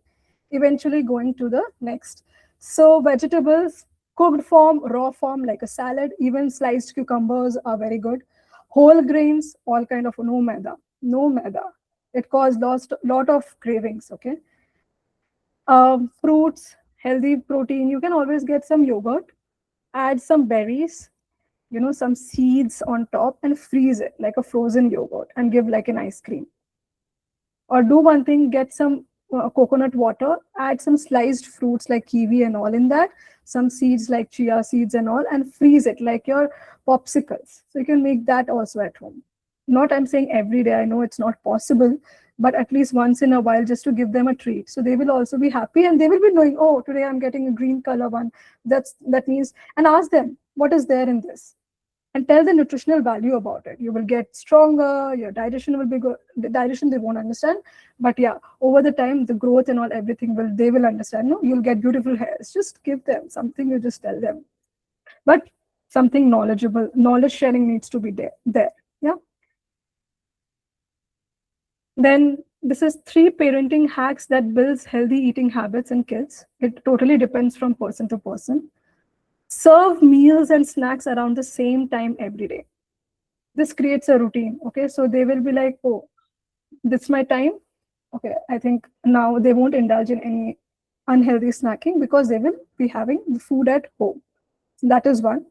eventually going to the next. So vegetables, cooked form, raw form, like a salad, even sliced cucumbers are very good. Whole grains, all kind of, no maida. It causes lot of cravings. Okay. Fruits, healthy protein. You can always get some yogurt, add some berries, some seeds on top, and freeze it like a frozen yogurt and give like an ice cream. Or do one thing, get some coconut water, add some sliced fruits like kiwi and all in that, some seeds like chia seeds and all, and freeze it like your popsicles. So you can make that also at home. Not I'm saying every day, I know it's not possible, but at least once in a while, just to give them a treat. So they will also be happy and they will be knowing, oh, today I'm getting a green color one. That means, and ask them, what is there in this? And tell the nutritional value about it. You will get stronger, your digestion will be good. The digestion they won't understand, but yeah, over the time, the growth and all, everything they will understand. No, you'll get beautiful hairs. Just give them something, you just tell them. But something knowledgeable, knowledge sharing needs to be there. Yeah. Then this is 3 parenting hacks that builds healthy eating habits in kids. It totally depends from person to person. Serve meals and snacks around the same time every day. This creates a routine. Okay, so they will be like, oh, this is my time. Okay, I think now they won't indulge in any unhealthy snacking because they will be having the food at home. That is one.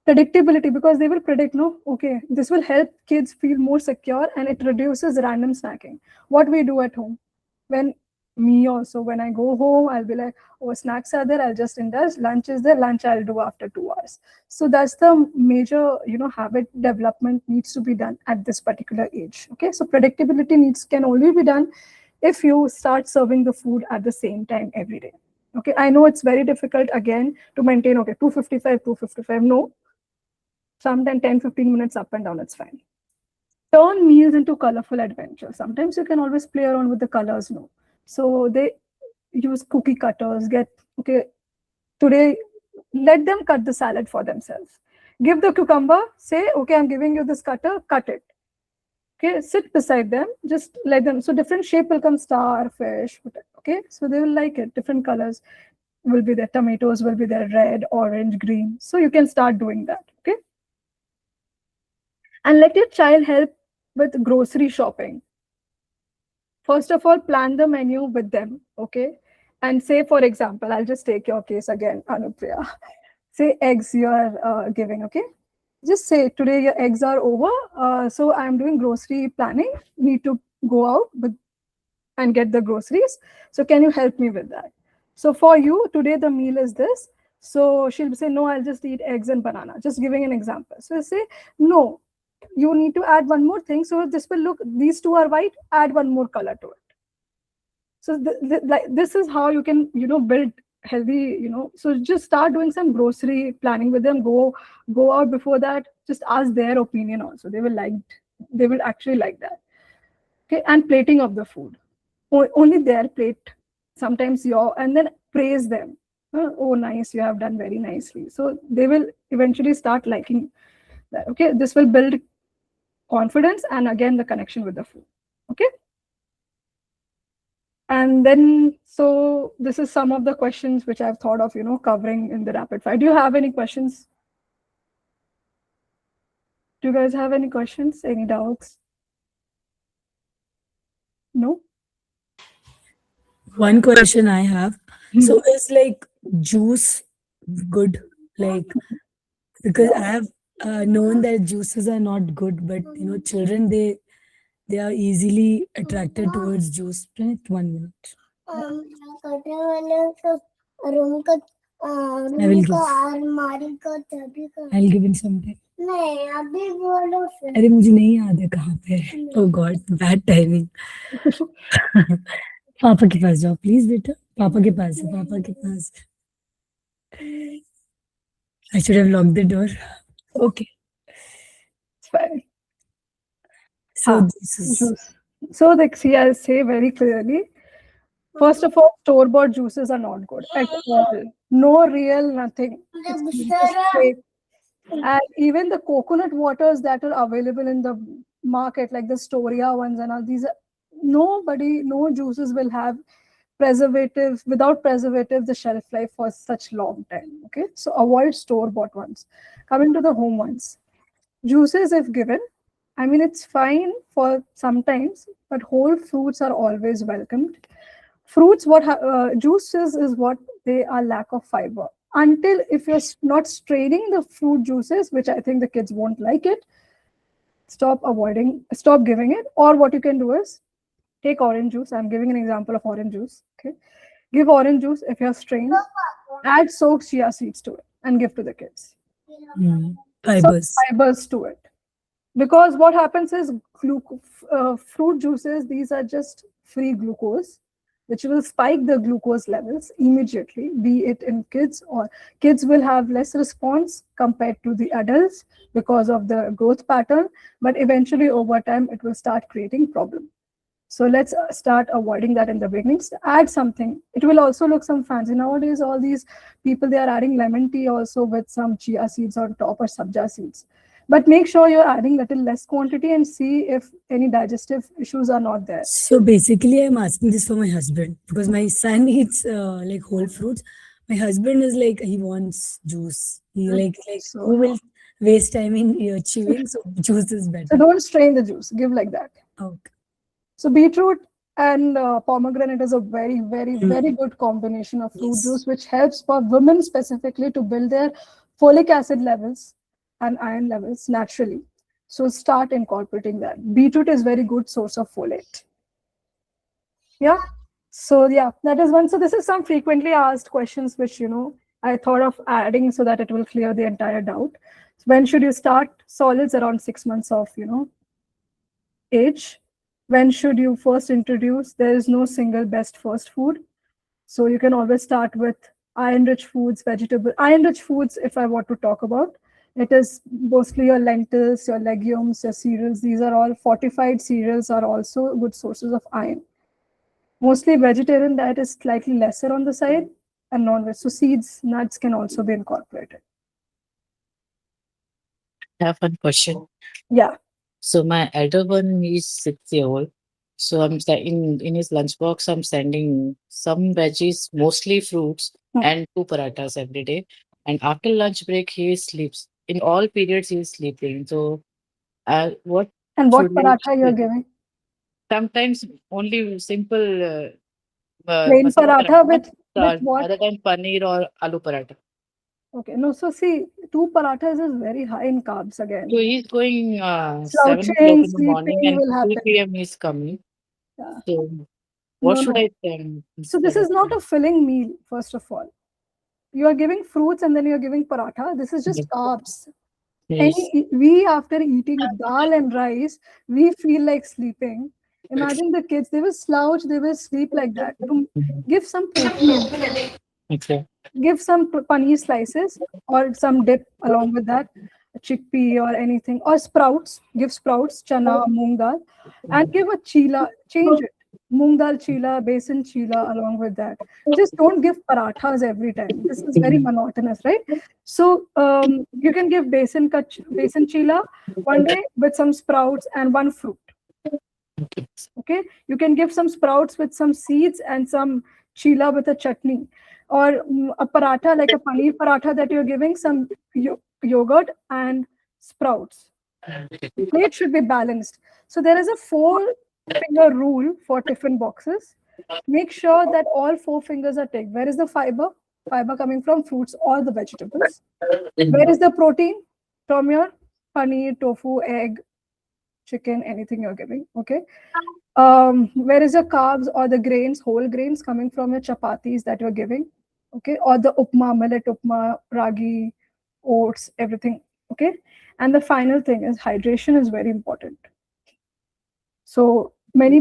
Predictability, because they will predict, no, okay, this will help kids feel more secure and it reduces random snacking. What we do at home, when me also, when I go home, I'll be like, oh, snacks are there, I'll just indulge. Lunch is there, lunch I'll do after 2 hours. So that's the major, habit development needs to be done at this particular age. Okay, so predictability can only be done if you start serving the food at the same time every day. Okay, I know it's very difficult again to maintain, okay, 255. No, sometimes 10-15 minutes up and down, it's fine. Turn meals into colorful adventures. Sometimes you can always play around with the colors, no. So they use cookie cutters, okay, today, let them cut the salad for themselves. Give the cucumber, say, okay, I'm giving you this cutter, cut it. Okay, sit beside them, just let them. So different shape will come, star, fish, whatever. Okay, so they will like it. Different colors will be there. Tomatoes will be there, red, orange, green. So you can start doing that. Okay. And let your child help with grocery shopping. First of all, plan the menu with them, okay? And say, for example, I'll just take your case again, Anupriya. Say eggs you are giving, okay? Just say, today your eggs are over, so I'm doing grocery planning, need to go out and get the groceries. So can you help me with that? So for you, today the meal is this. So she'll say, no, I'll just eat eggs and banana, just giving an example. So I say, no, you need to add one more thing. So this will look, these two are white, add one more color to it. So like this is how you can, build healthy, so just start doing some grocery planning with them. Go out before that, just ask their opinion also. They will actually like that. Okay, and plating of the food. Only their plate, sometimes your, and then praise them. Oh, nice, you have done very nicely. So they will eventually start liking that. Okay, this will build confidence and again the connection with the food. Okay. And then, so this is some of the questions which I've thought of, covering in the rapid fire. Do you have any questions? Do you guys have any questions? Any doubts? No? One question I have. So Hmm. is like juice good? Like, because I have known that juices are not good, but children, they are easily attracted towards juice. Wait 1 minute. Room का I will give. अलमारी का चाबी का I'll give in some time. नहीं अभी बोलो फिर. अरे मुझे नहीं याद है कहाँ पे है. Oh God, bad timing. पापा के पास जाओ प्लीज बेटा. पापा के पास है. पापा के पास. I should have locked the door. Okay. It's fine. So Ah, this is juice. So see, I'll say very clearly. First of all, store-bought juices are not good at all. No real nothing. It's just fake. And even the coconut waters that are available in the market, like the Storia ones and all these, no juices will have preservatives. Without preservatives, the shelf life for such long time. Okay, so avoid store-bought ones. Coming to the home ones, juices if given, I mean it's fine for sometimes, but whole fruits are always welcomed. Fruits, juices is what they are lack of fiber. Until if you're not straining the fruit juices, which I think the kids won't like it, stop giving it. Or what you can do is take orange juice. I'm giving an example of orange juice. Okay, give orange juice if you're strained. Add soaked chia seeds to it and give to the kids. Some fibers. fibers to it. Because what happens is fruit juices, these are just free glucose, which will spike the glucose levels immediately, be it in kids, or kids will have less response compared to the adults because of the growth pattern, but eventually over time it will start creating problem. So let's start avoiding that in the beginnings. Add something. It will also look some fancy. Nowadays, all these people, they are adding lemon tea also with some chia seeds on top or sabja seeds. But make sure you're adding little less quantity and see if any digestive issues are not there. So basically, I'm asking this for my husband because my son eats like whole fruits. My husband is like he wants juice. He like So, who will waste time in chewing? So juice is so better. don't strain the juice. Give like that. Okay. So beetroot and pomegranate is a very, very, very good combination of fruit Yes. juice, which helps for women specifically to build their folic acid levels and iron levels naturally. So start incorporating that. Beetroot is very good source of folate. Yeah. So yeah, that is one. So this is some frequently asked questions which I thought of adding so that it will clear the entire doubt. When should you start solids? Around 6 months of age. When should you first introduce? There is no single best first food. So you can always start with iron-rich foods, iron-rich foods, if I want to talk about. It is mostly your lentils, your legumes, your cereals. These are all fortified cereals are also good sources of iron. Mostly vegetarian diet is slightly lesser on the side and non-veg. So seeds, nuts can also be incorporated. I have one question. Yeah. So my elder one is 6 year old. So in his lunchbox, I'm sending some veggies, mostly fruits, and 2 parathas every day. And after lunch break, he sleeps. In all periods, he is sleeping. So, what And what should I? paratha you're giving? Sometimes only simple Plain masala paratha paratha, with what? other than paneer or aloo paratha. Okay, no, so see, 2 parathas is very high in carbs So again. he's going 7 o'clock Slouching, in the morning, sleeping and will 3 happen. p.m. he's coming. Yeah. So what No, should no. I send So this instead of is not a filling meal, first of all. You are giving fruits and then you're giving paratha. This is just that? carbs. Yes. We after eating dal and rice, we feel like sleeping. Imagine the kids, they will slouch, they will sleep like that. To give some protein in it. Okay. Give some paneer slices or some dip along with that, a chickpea or anything, or sprouts. Give sprouts, chana, moong dal, and give a chila. Change it, moong dal chila, besan chila along with that. Just don't give parathas every time. This is very monotonous, right? So you can give besan chila one day with some sprouts and one fruit. Okay, you can give some sprouts with some seeds and some chila with a chutney, or a paratha like a paneer paratha that you're giving some yogurt and sprouts. Plate should be balanced. So there is a 4 finger rule for tiffin boxes. Make sure that all 4 fingers are ticked. Where is the fiber? Fiber coming from fruits or the vegetables. Where is the protein? From your paneer, tofu, egg, chicken, anything you're giving. Okay. Where is your carbs or the grains, whole grains coming from your chapatis that you're giving? Okay. Or the upma, millet upma, ragi, oats, everything. Okay. And the final thing is hydration is very important. So many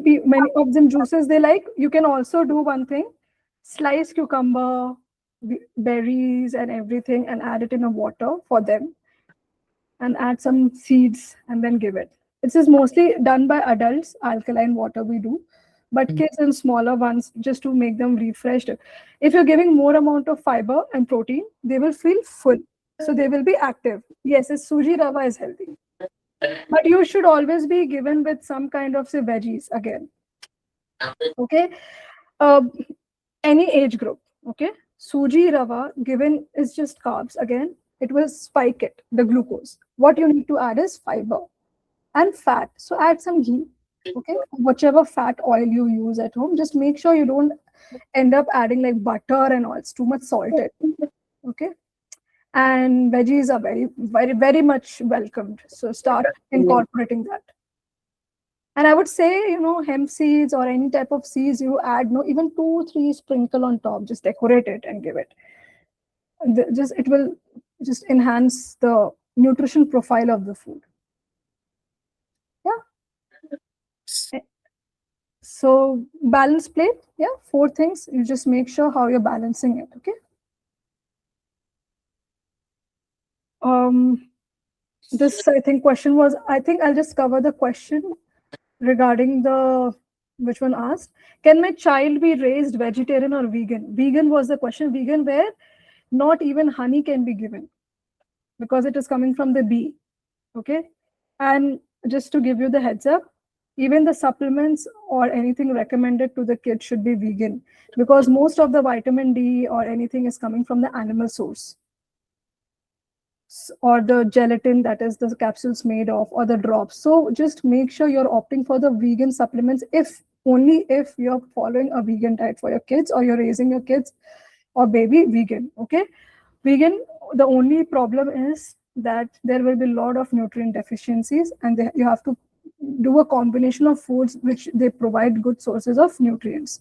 of them juices they like. You can also do one thing: slice cucumber, berries, and everything, and add it in a water for them, and add some seeds, and then give it. This is mostly done by adults. Alkaline water we do, but kids and smaller ones, just to make them refreshed. If you're giving more amount of fiber and protein, they will feel full, so they will be active. Yes, suji rava is healthy, but you should always be given with some kind of say veggies again. Okay, uh, any age group. Okay, suji rava given is just carbs again. It will spike it, the glucose. What you need to add is fiber and fat. So add some ghee. Okay, whichever fat oil you use at home, just make sure you don't end up adding like butter and all. It's too much salted. Okay, and veggies are very much welcomed, so start incorporating that. And I would say, hemp seeds or any type of seeds you add, no, even 2 3 sprinkle on top, just decorate it and give it. Just it will just enhance the nutrition profile of the food. Yeah. So balance plate, yeah, 4 things. You just make sure how you're balancing it. Okay. This I think question was, I think I'll just cover the question regarding the which one asked. Can my child be raised vegetarian or vegan? Vegan was the question. Vegan where not even honey can be given because it is coming from the bee. Okay. And just to give you the heads up, even the supplements or anything recommended to the kid should be vegan, because most of the vitamin D or anything is coming from the animal source, or the gelatin that is the capsules made of, or the drops. So just make sure you're opting for the vegan supplements, if only if you're following a vegan diet for your kids, or you're raising your kids or baby vegan. Okay. Vegan, the only problem is that there will be a lot of nutrient deficiencies, and you have to do a combination of foods which they provide good sources of nutrients.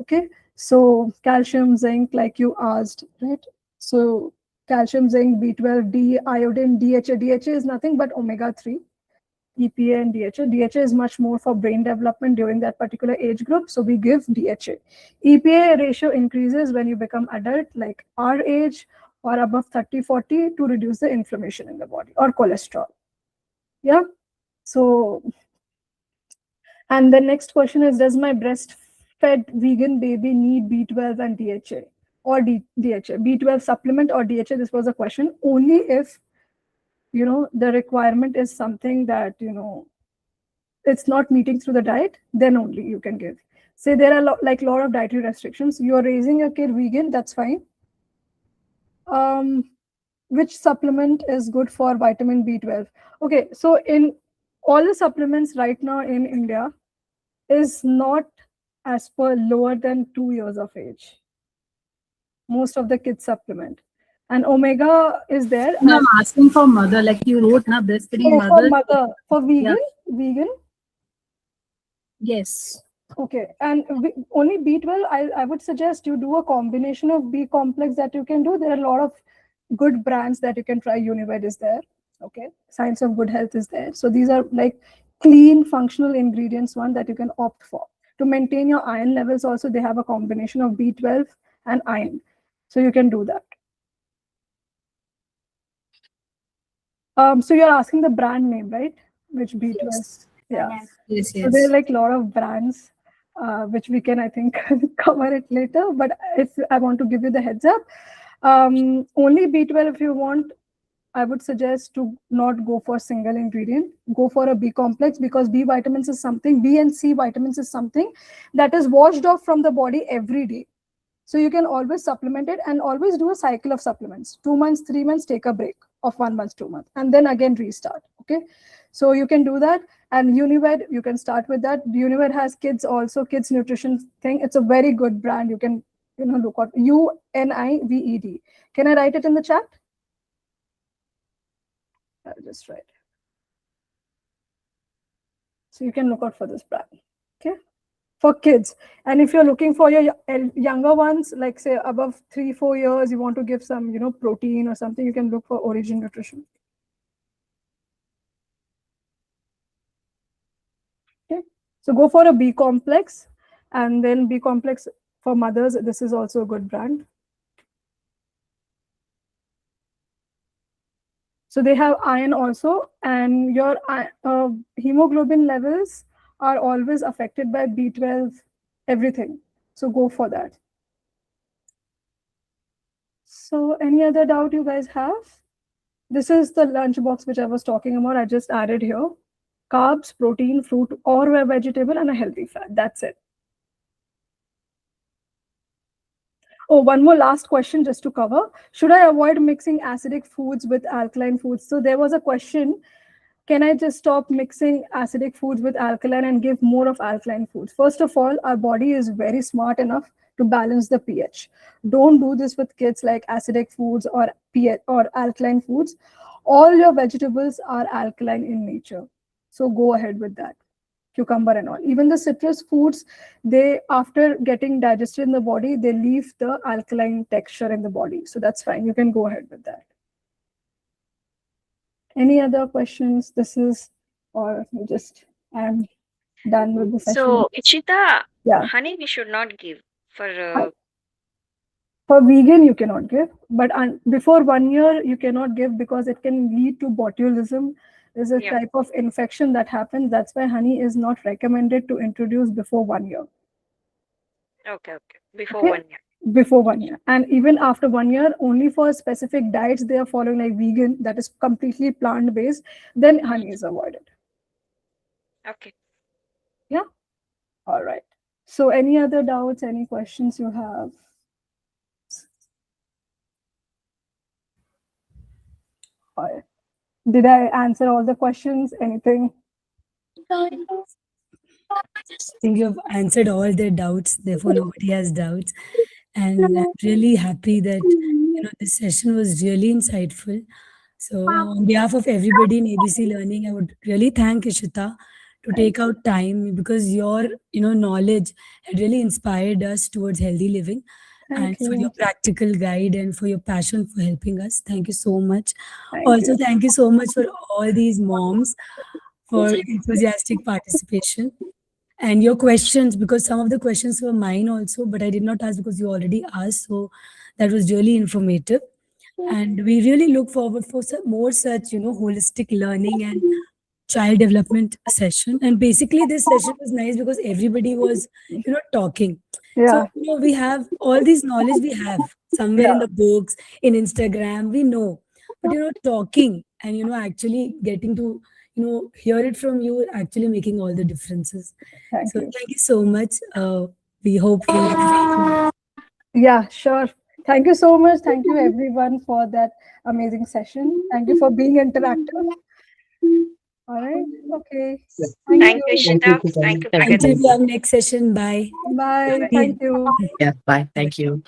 Okay, so calcium, zinc, like you asked, right? So calcium, zinc, B12, D, iodine, DHA. DHA is nothing but omega-3. EPA and DHA. DHA is much more for brain development during that particular age group, so we give DHA. EPA ratio increases when you become adult, like our age, or above 30-40, to reduce the inflammation in the body or cholesterol. Yeah. So, and the next question is, does my breastfed vegan baby need B12 and DHA or DHA? B12 supplement or DHA? This was a question. Only if, the requirement is something that, it's not meeting through the diet, then only you can give. Say there are like a lot of dietary restrictions. You are raising your kid vegan, that's fine. Which supplement is good for vitamin B12? Okay, so in all the supplements right now in India is not as per lower than 2 years of age. Most of the kids supplement. And omega is there. No, I'm asking for mother, like you wrote, na breastfeeding For mother. mother, for vegan, Yeah. vegan. Yes. Okay, and only B12, I would suggest you do a combination of B complex that you can do. There are a lot of good brands that you can try. Unimed is there. Okay, science of good health is there. So these are like clean functional ingredients one that you can opt for to maintain your iron levels. Also, they have a combination of B12 and iron, so you can do that. So you're asking the brand name, right? Which B12? Yes. Yeah. Yes, So there are yes. like a lot of brands, which we can, I think, cover it later. But if I want to give you the heads up, only B12 if you want. I would suggest to not go for single ingredient. Go for a B complex, because B vitamins is something, B and C vitamins is something that is washed off from the body every day. So you can always supplement it and always do a cycle of supplements. 2 months, 3 months, take a break of 1 month, 2 months, and then again restart. Okay. So you can do that. And Unimed, you can start with that. Unimed has kids also, kids nutrition thing. It's a very good brand. You can, look at UNIVED. Can I write it in the chat? I'll just write. So you can look out for this brand. Okay. For kids. And if you're looking for your younger ones, like say above 3-4 years, you want to give some, protein or something, you can look for Origin Nutrition. Okay. So go for a B complex, and then B complex for mothers. This is also a good brand. So they have iron also, and your hemoglobin levels are always affected by B12, everything. So go for that. So any other doubt you guys have? This is the lunchbox which I was talking about. I just added here carbs, protein, fruit, or a vegetable, and a healthy fat. That's it. Oh, one more last question just to cover. Should I avoid mixing acidic foods with alkaline foods? So there was a question, can I just stop mixing acidic foods with alkaline and give more of alkaline foods? First of all, our body is very smart enough to balance the pH. Don't do this with kids, like acidic foods or pH or alkaline foods. All your vegetables are alkaline in nature. So go ahead with that. Cucumber and all. Even the citrus foods, they, after getting digested in the body, they leave the alkaline texture in the body. So that's fine. You can go ahead with that. Any other questions? This is, or just, I'm done with the session. So, Ichita, Yeah. honey we should not give for For vegan, you cannot give, but before 1 year, you cannot give because it can lead to botulism. There's a yeah. type of infection that happens. That's why honey is not recommended to introduce before 1 year. Okay, okay. Before Okay. 1 year. Before 1 year. And even after 1 year, only for specific diets they are following, like vegan, that is completely plant based, then honey is avoided. Okay. Yeah. All right. So any other doubts, any questions you have? All right. Did I answer all the questions? Anything? I think you've answered all their doubts, therefore nobody has doubts. And I'm really happy that this session was really insightful. So on behalf of everybody in ABC Learning, I would really thank Ishita to Thank take out time, because your knowledge had really inspired us towards healthy living, and Thank for your you. practical guide and for your passion for helping us. Thank you so much. Thank Also, you. thank you so much for all these moms for enthusiastic participation and your questions, because some of the questions were mine also, but I did not ask because you already asked. So that was really informative. And we really look forward for more such, holistic learning and child development session. And basically, this session was nice because everybody was, talking. So, Yeah. we have all this knowledge we have somewhere in Yeah. the books, in Instagram, we know. But, talking and, actually getting to, hear it from you, actually making all the differences. Thank So, you. thank you so much. We hope we Yeah, sure. Thank you so much. Thank you everyone for that amazing session. Thank you for being interactive. All right. Okay. Thank Thank you, you. Thank you, Ishita. Kizan. Thank you, Thank until Pragati. we you. have next session. Bye. Bye. Yeah. Thank you. Yeah, bye. Thank you.